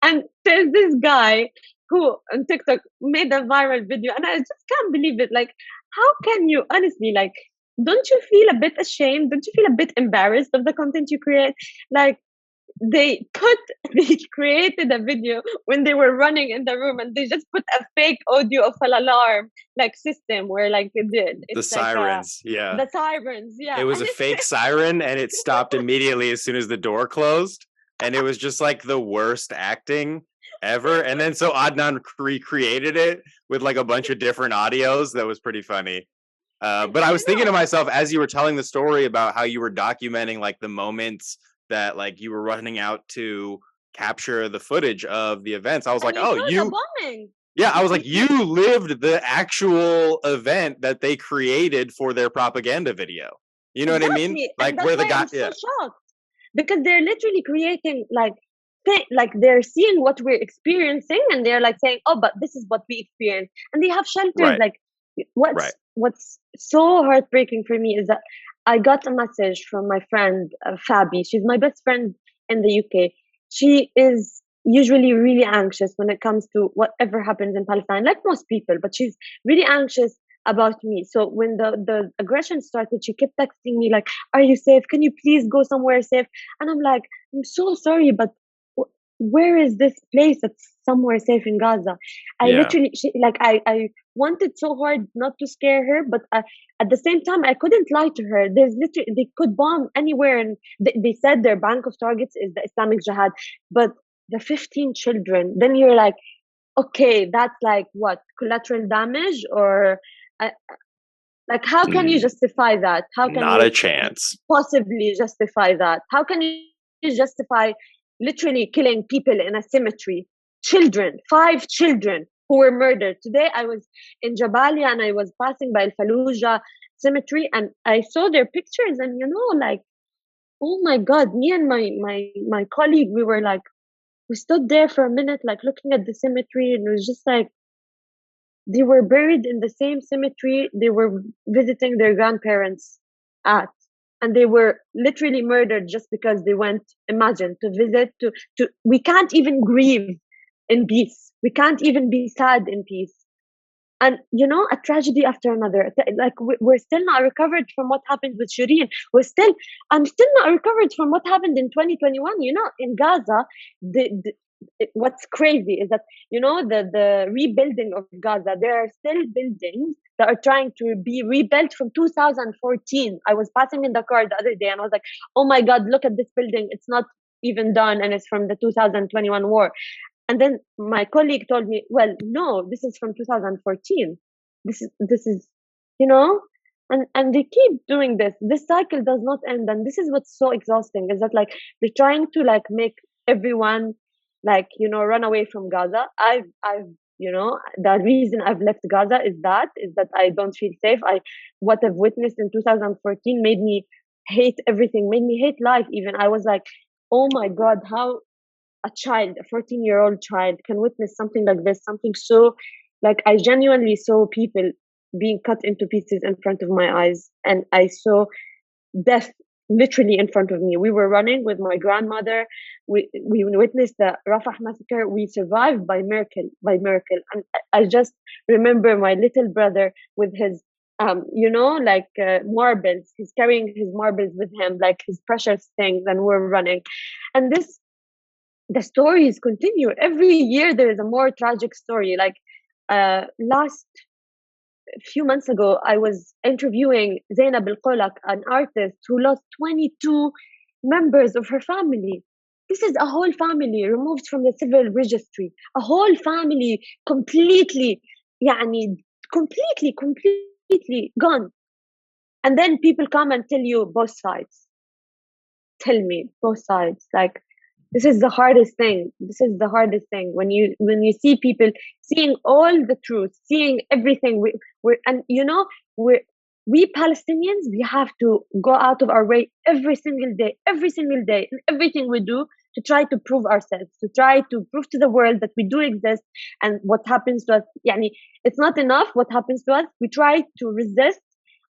And there's this guy who on TikTok made a viral video, and I just can't believe it. Like, how can you honestly, like, don't you feel a bit ashamed? Don't you feel a bit embarrassed of the content you create? Like, they created a video when they were running in the room, and they just put a fake audio of an alarm like system where like the sirens, the sirens, it was a fake siren, and it stopped immediately as soon as the door closed, and it was just like the worst acting ever. And then so Adnan recreated it with like a bunch of different audios. That was pretty funny. But I was thinking to myself as you were telling the story about how you were documenting like the moments that like you were running out to capture the footage of the events. I was like, oh, I was like, you lived the actual event that they created for their propaganda video. You know what I mean? Like where the guy, so shocked because they're literally creating like they're seeing what we're experiencing, and they're like saying, oh, but this is what we experienced, and they have shelters. Like what's so heartbreaking for me is that I got a message from my friend, Fabi. She's my best friend in the UK. She is usually really anxious when it comes to whatever happens in Palestine, like most people, but she's really anxious about me. So when the aggression started, she kept texting me like, are you safe? Can you please go somewhere safe? And I'm like, I'm so sorry, but where is this place that's somewhere safe in Gaza? Literally, I wanted so hard not to scare her, but at the same time, I couldn't lie to her. They could bomb anywhere, and they said their bank of targets is the Islamic Jihad, but the 15 children, then you're like, okay, that's like what, collateral damage? Or like, how can you justify that? How can not a chance possibly justify that? How can you justify literally killing people in a cemetery? Children, 5 children who were murdered. Today I was in Jabalia and I was passing by Al-Fallujah cemetery, and I saw their pictures, and you know, like, oh my God, me and my colleague, we were like, we stood there for a minute, like looking at the cemetery, and it was just like, they were buried in the same cemetery they were visiting their grandparents at. And they were literally murdered just because they went, imagine, to visit, to we can't even grieve in peace. We can't even be sad in peace. And, you know, a tragedy after another. Like, we're still not recovered from what happened with Shireen. I'm still not recovered from what happened in 2021. You know, in Gaza, what's crazy is that, you know, the rebuilding of Gaza, there are still buildings that are trying to be rebuilt from 2014. I was passing in the car the other day and I was like, oh my God, look at this building. It's not even done, and it's from the 2021 war. And then my colleague told me, well, no, this is from 2014. This is, you know, and they keep doing this. This cycle does not end. And this is what's so exhausting, is that like we're trying to like make everyone like, you know, run away from Gaza. I've you know, the reason I've left Gaza is that I don't feel safe. What I've witnessed in 2014 made me hate everything, made me hate life even. I was like, oh my God, how a child, a 14-year-old child, can witness something like this, something so, like, I genuinely saw people being cut into pieces in front of my eyes, and I saw death literally in front of me. We were running with my grandmother. We witnessed the Rafah massacre. We survived by miracle, by miracle. And I just remember my little brother with his you know, like marbles. He's carrying his marbles with him, like his precious things, and we're running. And the stories continue. Every year there is a more tragic story. Like last few months ago, I was interviewing Zainab Al-Qolak, an artist who lost 22 members of her family. This is a whole family removed from the civil registry. A whole family completely, يعني, completely gone. And then people come and tell you both sides. Tell me both sides. Like, this is the hardest thing. This is the hardest thing when you see people seeing all the truth, seeing everything. And you know, we Palestinians, we have to go out of our way every single day, in everything we do, to try to prove ourselves, to try to prove to the world that we do exist. And what happens to us, yani, it's not enough what happens to us. We try to resist,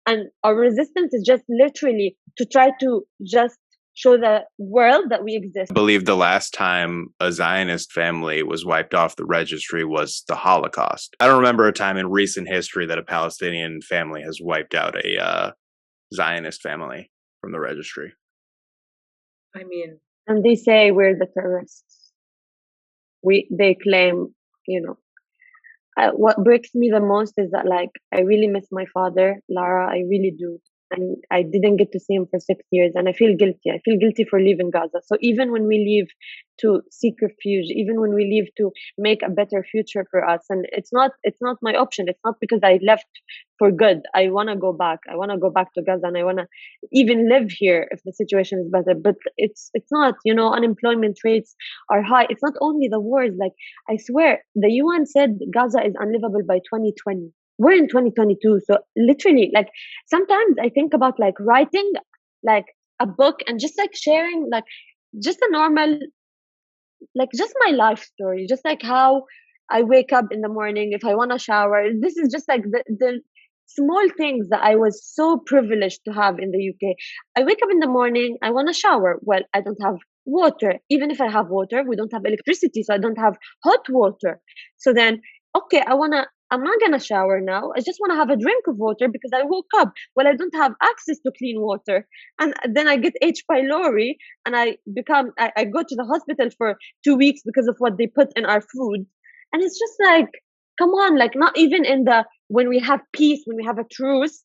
and our resistance is just literally to try to just show the world that we exist. I believe the last time a Zionist family was wiped off the registry was the Holocaust. I don't remember a time in recent history that a Palestinian family has wiped out a Zionist family from the registry. I mean, and they say we're the terrorists. They claim, you know. What breaks me the most is that, like, I really miss my father, Lara. I really do. And I didn't get to see him for 6 years, and I feel guilty. I feel guilty for leaving Gaza. So even when we leave to seek refuge, even when we leave to make a better future for us, and it's not my option. It's not because I left for good. I want to go back. I want to go back to Gaza, and I want to even live here if the situation is better. But it's not. You know, unemployment rates are high. It's not only the wars. Like, I swear, the UN said Gaza is unlivable by 2020. We're in 2022. So literally, like, sometimes I think about like writing like a book and just like sharing like just a normal, like just my life story, just like how I wake up in the morning, if I want to shower. This is just like the small things that I was so privileged to have in the UK. I wake up in the morning, I want to shower. Well, I don't have water. Even if I have water, we don't have electricity, so I don't have hot water. So then, okay, I'm not gonna shower now. I just want to have a drink of water because I woke up. Well, I don't have access to clean water, and then I get H. pylori, and I go to the hospital for 2 weeks because of what they put in our food. And it's just like, come on, like, not even when we have peace, when we have a truce,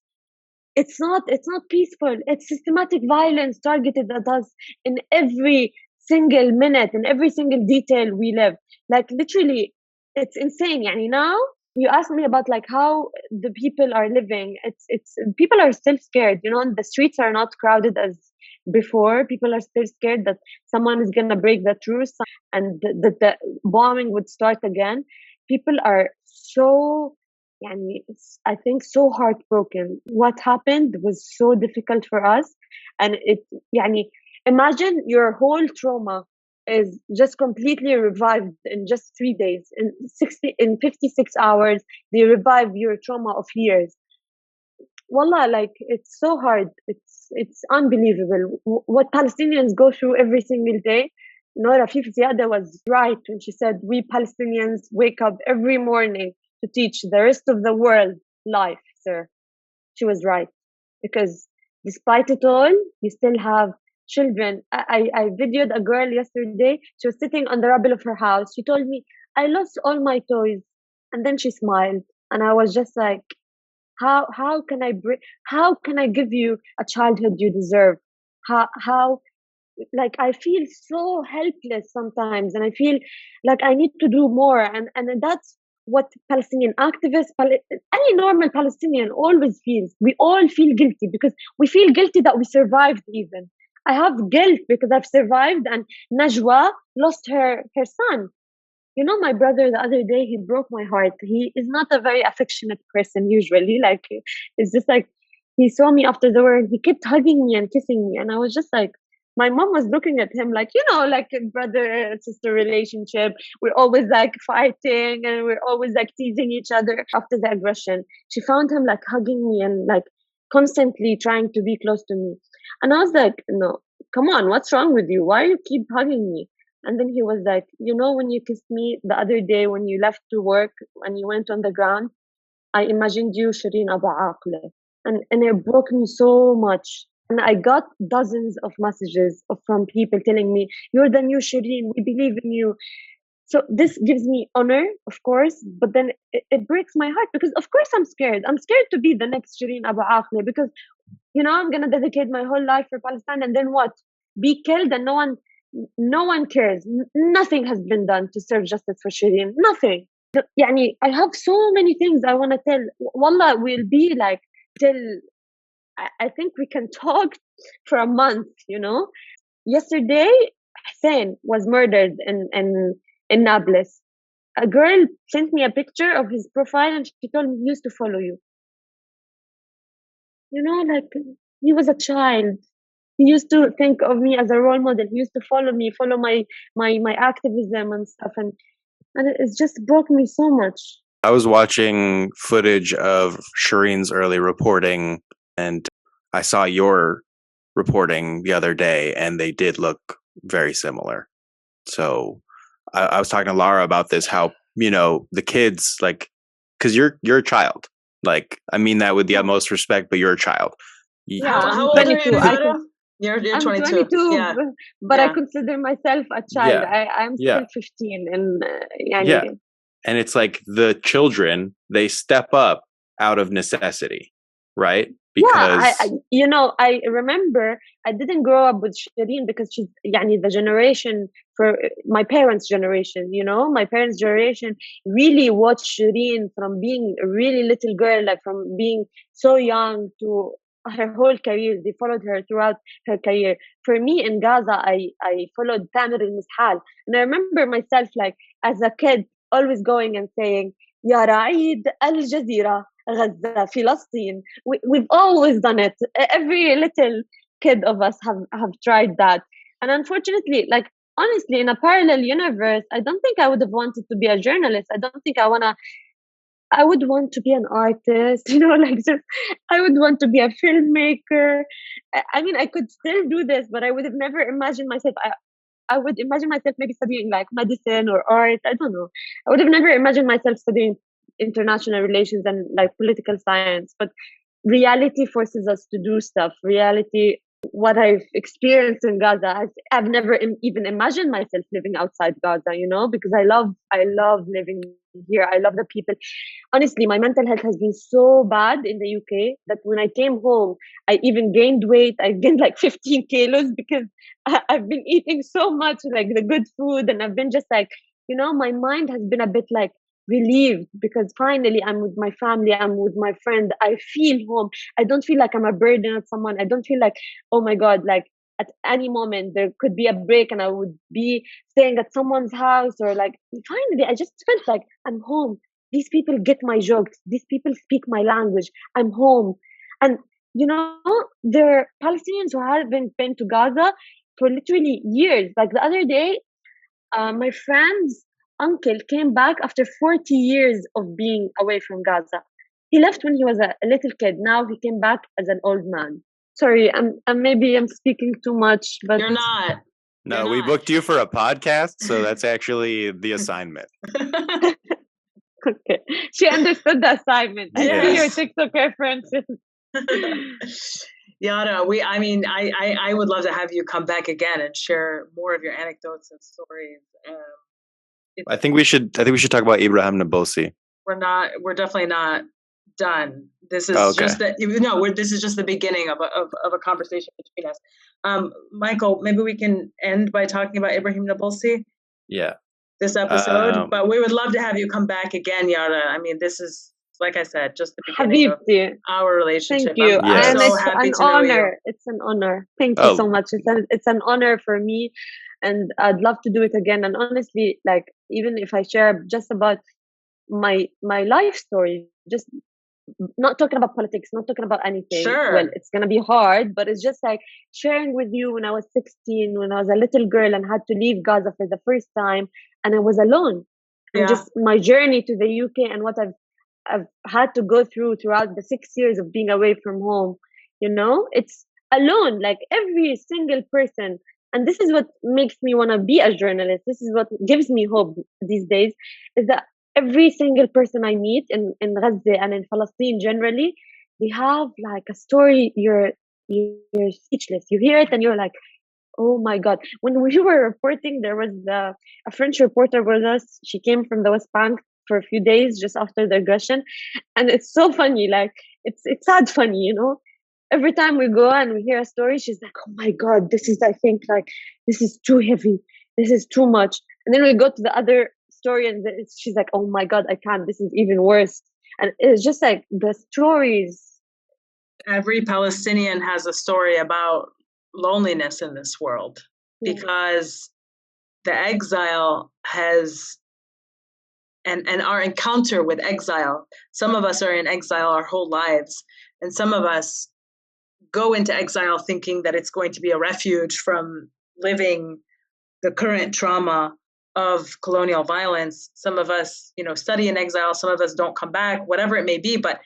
it's not peaceful. It's systematic violence targeted at us in every single minute, in every single detail we live. Like, literally, it's insane. Yani, now you asked me about like how the people are living. It's people are still scared. You know, the streets are not crowded as before. People are still scared that someone is gonna break the truce and that the bombing would start again. People are so, I think, so heartbroken. What happened was so difficult for us, and imagine your whole trauma is just completely revived in just 3 days. In 56 hours, they revive your trauma of years. Wallah, like, it's so hard. It's unbelievable what Palestinians go through every single day. Nora Fif Ziada was right when she said, we Palestinians wake up every morning to teach the rest of the world life, sir. She was right. Because despite it all, you still have children. I videoed a girl yesterday. She was sitting on the rubble of her house. She told me, I lost all my toys. And then she smiled. And I was just like, how can I give you a childhood you deserve? How like I feel so helpless sometimes, and I feel like I need to do more, and that's what Palestinian activists, any normal Palestinian always feels. We all feel guilty because we feel guilty that we survived. Even I have guilt because I've survived, and Najwa lost her son. You know, my brother the other day, he broke my heart. He is not a very affectionate person usually. Like, it's just like he saw me after the war and he kept hugging me and kissing me. And I was just like, my mom was looking at him like, like a brother sister relationship. We're always like fighting and we're always like teasing each other after the aggression. She found him like hugging me and like constantly trying to be close to me. And I was like, no, come on, what's wrong with you? Why you keep hugging me? And then he was like, when you kissed me the other day when you left to work and you went on the ground, I imagined you Shireen Abu Aqle. And it broke me so much. And I got dozens of messages from people telling me, you're the new Shireen, we believe in you. So this gives me honor, of course, but then it breaks my heart because of course I'm scared. I'm scared to be the next Shireen Abu Aqle because, I'm going to dedicate my whole life for Palestine and then what? Be killed and no one cares. Nothing has been done to serve justice for Shireen. Nothing. I have so many things I want to tell. Wallah, we'll be like till I think we can talk for a month. Yesterday, Hussein was murdered in Nablus. A girl sent me a picture of his profile and she told me he used to follow you. Like he was a child. He used to think of me as a role model. He used to follow me, follow my activism and stuff, and it just broke me so much. I was watching footage of Shireen's early reporting, and I saw your reporting the other day, and they did look very similar. So I was talking to Lara about this, how the kids, like, because you're a child. Like, I mean that with the utmost respect, but you're a child. Yeah, how old are you, Yara? You're I'm 22. 22, Yeah. but I consider myself a child. Yeah. I'm still 15, and yeah. And it's like the children, they step up out of necessity, right? Because I remember I didn't grow up with Shireen because she's the generation for my parents' generation. My parents' generation really watched Shireen from being a really little girl, like from being so young to her whole career. They followed her throughout her career. For me in Gaza, I followed Tamir al-Mishal, and I remember myself like as a kid always going and saying Yara Eid al-Jazeera, Gaza, Palestine. We've always done it. Every little kid of us have tried that. And unfortunately, like honestly, in a parallel universe, I don't think I would have wanted to be a journalist. I don't think I would want to be an artist, I would want to be a filmmaker. I mean, I could still do this, but I would have never imagined myself. I would imagine myself maybe studying like medicine or art. I don't know. I would have never imagined myself studying international relations and like political science. But reality forces us to do stuff. Reality, what I've experienced in Gaza, I've never even imagined myself living outside Gaza, because I love living here. I love the people. Honestly, my mental health has been so bad in the UK that when I came home, I even gained weight. I gained like 15 kilos because I've been eating so much, like the good food. And I've been just like, my mind has been a bit like relieved because finally I'm with my family, I'm with my friend. I feel home. I don't feel like I'm a burden on someone. I don't feel like, oh my God, like at any moment there could be a break and I would be staying at someone's house or like finally I just felt like I'm home. These people get my jokes. These people speak my language. I'm home. And there are Palestinians who haven't been to Gaza for literally years. Like the other day, my friend's uncle came back after 40 years of being away from Gaza. He left when he was a little kid. Now he came back as an old man. Sorry, maybe I'm speaking too much, but you're not. No, we booked you for a podcast, so that's actually the assignment. Okay, she understood the assignment. I see your TikTok references. Yara, I would love to have you come back again and share more of your anecdotes and stories. I think we should talk about Ibrahim Nabosi. We're definitely not done. This is Okay. just that, this is just the beginning of a conversation between us. Michael, maybe we can end by talking about Ibrahim Nabulsi. Yeah. This episode, but we would love to have you come back again, Yara. I mean, this is, like I said, just the beginning of our relationship. Thank you. I'm so it's happy an to know you. honor. It's an honor. Thank you so much. It's an honor for me, and I'd love to do it again. And honestly, like, even if I share just about my life story, just not talking about politics, not talking about anything. Sure. Well, it's gonna be hard, but it's just like sharing with you when I was 16, when I was a little girl and had to leave Gaza for the first time, and I was alone. And just my journey to the UK and what I've had to go throughout the 6 years of being away from home. It's alone, like every single person. And this is what makes me want to be a journalist. This is what gives me hope these days, is that every single person I meet in Gaza and in Palestine generally, they have like a story. You're speechless. You hear it and you're like, oh my God. When we were reporting, there was a French reporter with us. She came from the West Bank for a few days just after the aggression. And it's so funny. Like, it's sad funny, Every time we go and we hear a story, she's like, oh my God, this is, I think, like, this is too heavy. This is too much. And then we go to the other story and she's like, oh my God, I can't. This is even worse. And it's just like the stories. Every Palestinian has a story about loneliness in this world, because the exile has, and our encounter with exile, some of us are in exile our whole lives, and some of us go into exile thinking that it's going to be a refuge from living the current trauma of colonial violence. Some of us, study in exile, some of us don't come back, whatever it may be, but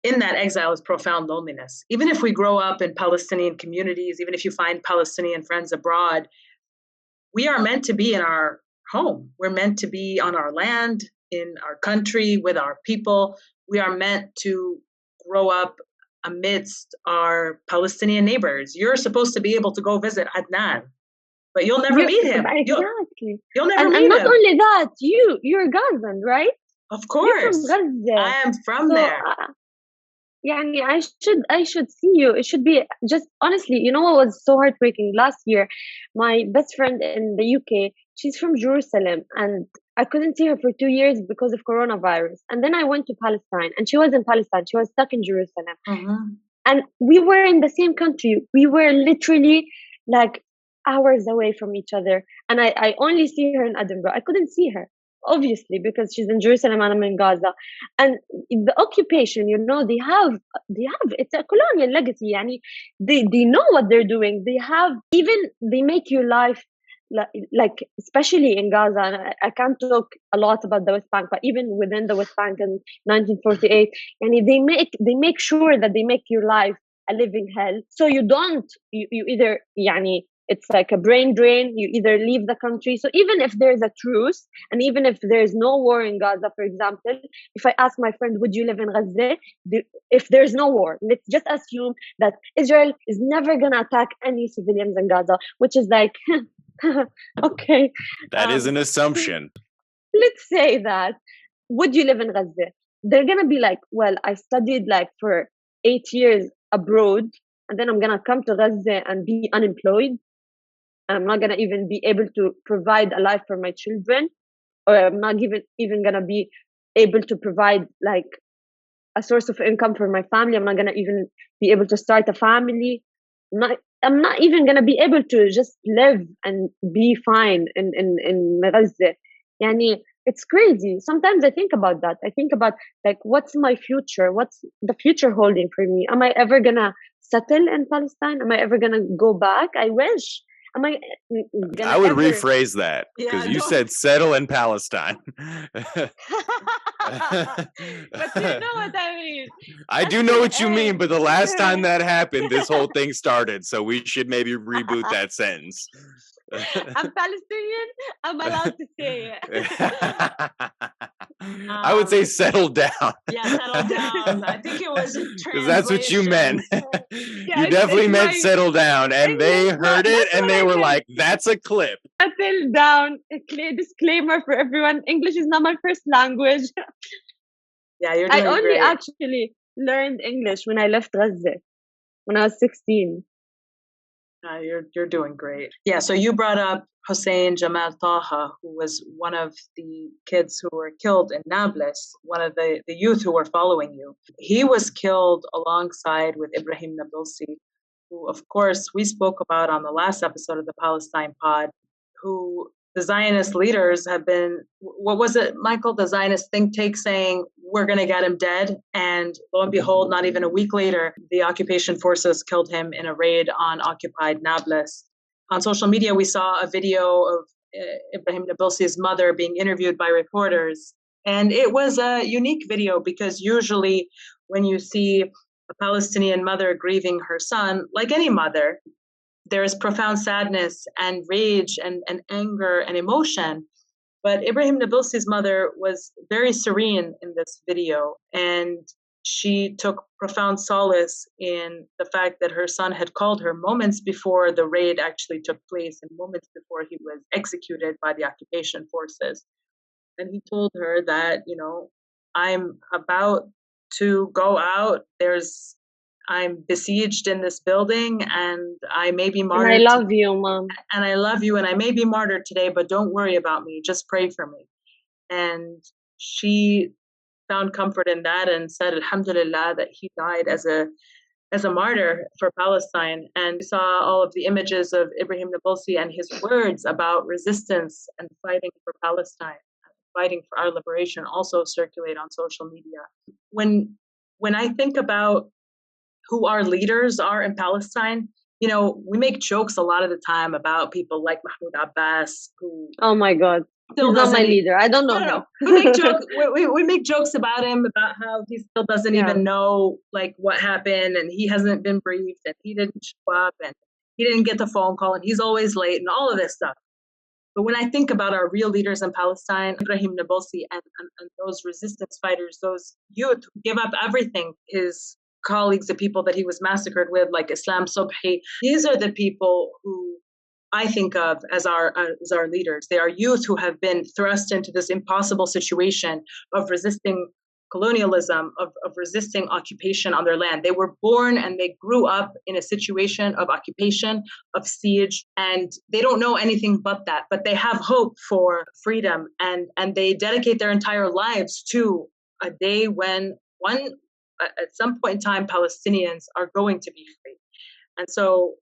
in that exile is profound loneliness. Even if we grow up in Palestinian communities, even if you find Palestinian friends abroad, we are meant to be in our home. We're meant to be on our land, in our country, with our people. We are meant to grow up amidst our Palestinian neighbors. You're supposed to be able to go visit Adnan, but you''ll never meet him. Exactly. You'll never meet him. And not only that, you're Gazan, right? Of course. You're from Gaza. I am from there. I should see you. It should be just, honestly, what was so heartbreaking last year? My best friend in the UK, she's from Jerusalem, and I couldn't see her for 2 years because of coronavirus. And then I went to Palestine, and she was in Palestine. She was stuck in Jerusalem. Mm-hmm. And we were in the same country. We were literally like hours away from each other. And I only see her in Edinburgh. I couldn't see her, obviously, because she's in Jerusalem and I'm in Gaza. And the occupation, they have, it's a colonial legacy. They know what they're doing. They make your life, like especially in Gaza, and I can't talk a lot about the West Bank, but even within the West Bank in 1948, they make sure that they make your life a living hell. So you either, it's like a brain drain. You either leave the country. So even if there's a truce, and even if there's no war in Gaza, for example, if I ask my friend, would you live in Gaza? If there's no war, let's just assume that Israel is never going to attack any civilians in Gaza, which is like, okay. That is an assumption. Let's say that. Would you live in Gaza? They're going to be like, well, I studied like for 8 years abroad, and then I'm going to come to Gaza and be unemployed. I'm not going to even be able to provide a life for my children, or I'm not even going to be able to provide like a source of income for my family. I'm not going to even be able to start a family. I'm not even going to be able to just live and be fine in Gaza. It's crazy. Sometimes I think about that. I think about like, what's my future? What's the future holding for me? Am I ever going to settle in Palestine? Am I ever going to go back? I wish. I would rephrase that, because you said settle in Palestine. But you know what I mean. I do know what you mean, but the last time that happened, this whole thing started. So we should maybe reboot that sentence. I'm Palestinian. I'm allowed to say it. I would say settle down. Yeah, settle down. I think it was because that's what you meant. You definitely meant settle down, and they heard it and they were like, "That's a clip." Settle down. A clear disclaimer for everyone: English is not my first language. Yeah, you're I doing only great. actually learned English when I left Gaza when I was 16. You're doing great. Yeah, so you brought up Hussein Jamal Taha, who was one of the kids who were killed in Nablus, one of the youth who were following you. He was killed alongside with Ibrahim Nabilsi, who, of course, we spoke about on the last episode of the Palestine Pod, who the Zionist leaders have been, what was it, Michael? The Zionist think tank saying, we're going to get him dead. And lo and behold, not even a week later, the occupation forces killed him in a raid on occupied Nablus. On social media, we saw a video of Ibrahim Nabilsi's mother being interviewed by reporters. And it was a unique video because usually when you see a Palestinian mother grieving her son, like any mother, there is profound sadness and rage and anger and emotion. But Ibrahim Nabilsi's mother was very serene in this video, and she took profound solace in the fact that her son had called her moments before the raid actually took place and moments before he was executed by the occupation forces. And he told her that, I'm about to go out. I'm besieged in this building and I may be And martyred. I love you, Mom. And I love you and I may be martyred today, but don't worry about me. Just pray for me. And she found comfort in that and said, Alhamdulillah, that he died as a martyr for Palestine. And we saw all of the images of Ibrahim Nabilsi and his words about resistance and fighting for Palestine, fighting for our liberation, also circulate on social media. When I think about who our leaders are in Palestine, we make jokes a lot of the time about people like Mahmoud Abbas, who Oh my God. still He's not my doesn't. leader. I don't know him. We make jokes about him, about how he still doesn't even know like what happened, and he hasn't been briefed, and he didn't show up, and he didn't get the phone call, and he's always late, and all of this stuff. But when I think about our real leaders in Palestine, Ibrahim Nabilsi and those resistance fighters, those youth who give up everything, his colleagues, the people that he was massacred with, like Islam Sobhi, these are the people who I think of as our leaders. They are youth who have been thrust into this impossible situation of resisting colonialism, of resisting occupation on their land. They were born and they grew up in a situation of occupation, of siege, and they don't know anything but that. But they have hope for freedom, and they dedicate their entire lives to a day when at some point in time, Palestinians are going to be free. And so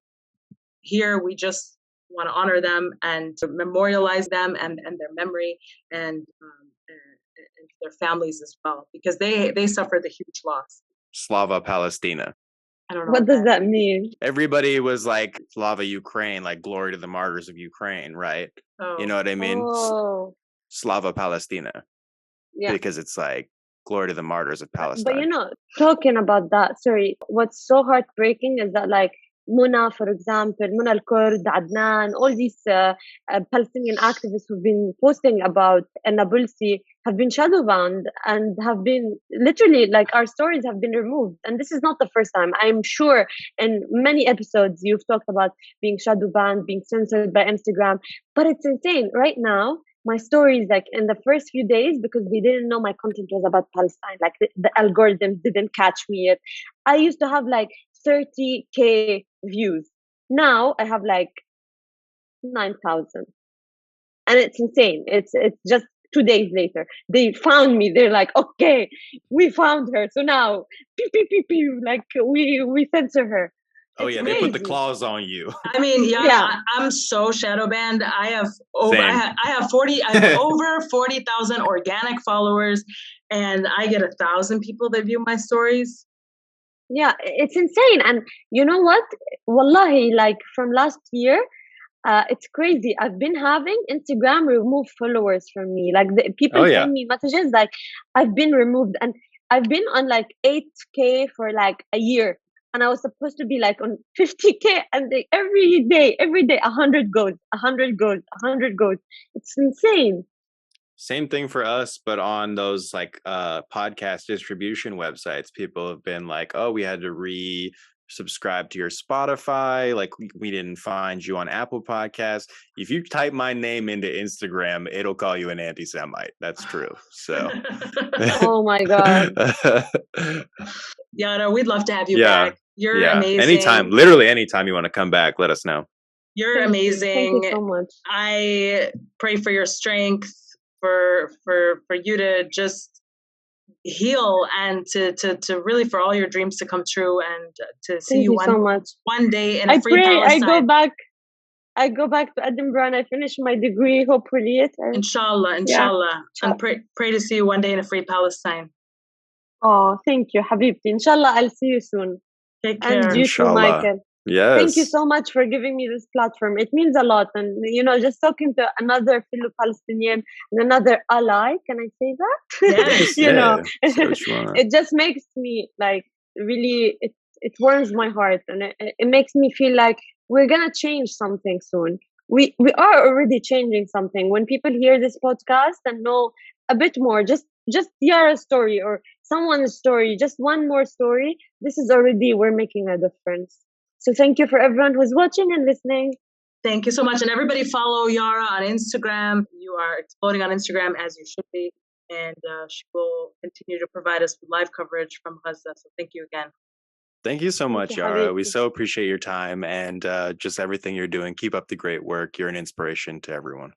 here we just want to honor them and to memorialize them and their memory and their families as well, because they suffered the huge loss. Slava Palestina. I don't know what does that mean. Everybody was like Slava Ukraine, like glory to the martyrs of Ukraine, right? Oh. You know what I mean? Oh. Slava Palestina. Yeah. Because it's like glory to the martyrs of Palestine. But talking about that, sorry, what's so heartbreaking is that like Muna, for example, Muna al-Kurd, Adnan, all these Palestinian activists who've been posting about Nabilsi have been shadow banned and have been literally like our stories have been removed. And this is not the first time. I'm sure in many episodes you've talked about being shadow banned, being censored by Instagram, but it's insane. Right now, my stories, like in the first few days, because they didn't know my content was about Palestine, like the algorithm didn't catch me yet. I used to have like 30K views. Now I have like 9,000, and it's insane. It's just 2 days later they found me. They're like, okay, we found her. So now, like we censor her. Oh yeah, they put the claws on you. I mean, yeah. I'm so shadow banned. I have over 40,000 organic followers, and I get 1,000 people that view my stories. Yeah, it's insane. And you know what? Wallahi, like from last year, it's crazy. I've been having Instagram remove followers from me. Like people send me messages like I've been removed, and I've been on like 8K for like a year. And I was supposed to be like on 50K, and every day, 100 goes, 100 goes, 100 goes. It's insane. Same thing for us, but on those like podcast distribution websites, people have been like, oh, we had to subscribe to your Spotify. Like we didn't find you on Apple Podcasts. If you type my name into Instagram, it'll call you an anti-Semite. That's true. So Oh my God. Yara, we'd love to have you Yeah. back. You're Yeah. amazing. Anytime, literally anytime you want to come back, let us know. You're Thank you. amazing. Thank you so much. I pray for your strength, for you to just heal and to really for all your dreams to come true and to see Thank you you so much. one day in a I free pray Palestine. I go back to Edinburgh and I finish my degree, hopefully. Inshallah. And pray to see you one day in a free Palestine. Oh, thank you, Habibti. Inshallah, I'll see you soon. Take care. And you too, Michael. Yes. Thank you so much for giving me this platform. It means a lot. And, just talking to another fellow Palestinian and another ally, can I say that? Yes. It just makes me really, it warms my heart. And it makes me feel like we're going to change something soon. We are already changing something. When people hear this podcast and know a bit more, just Yara's story or someone's story, just one more story, this is already, we're making a difference. So thank you for everyone who's watching and listening. Thank you so much. And everybody follow Yara on Instagram. You are exploding on Instagram as you should be. And she will continue to provide us with live coverage from Gaza. So thank you again. Thank you so much, Yara. We so appreciate your time and just everything you're doing. Keep up the great work. You're an inspiration to everyone.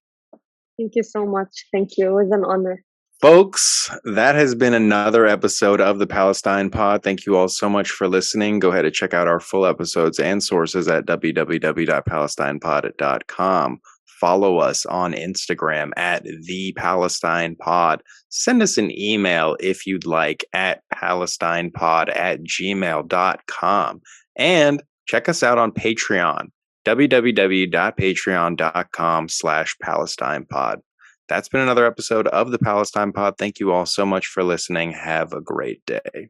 Thank you so much. Thank you. It was an honor. Folks, that has been another episode of the Palestine Pod. Thank you all so much for listening. Go ahead and check out our full episodes and sources at www.palestinepod.com. Follow us on Instagram at The Palestine Pod. Send us an email if you'd like at palestinepod@gmail.com. And check us out on Patreon, www.patreon.com/PalestinePod. That's been another episode of the Palestine Pod. Thank you all so much for listening. Have a great day.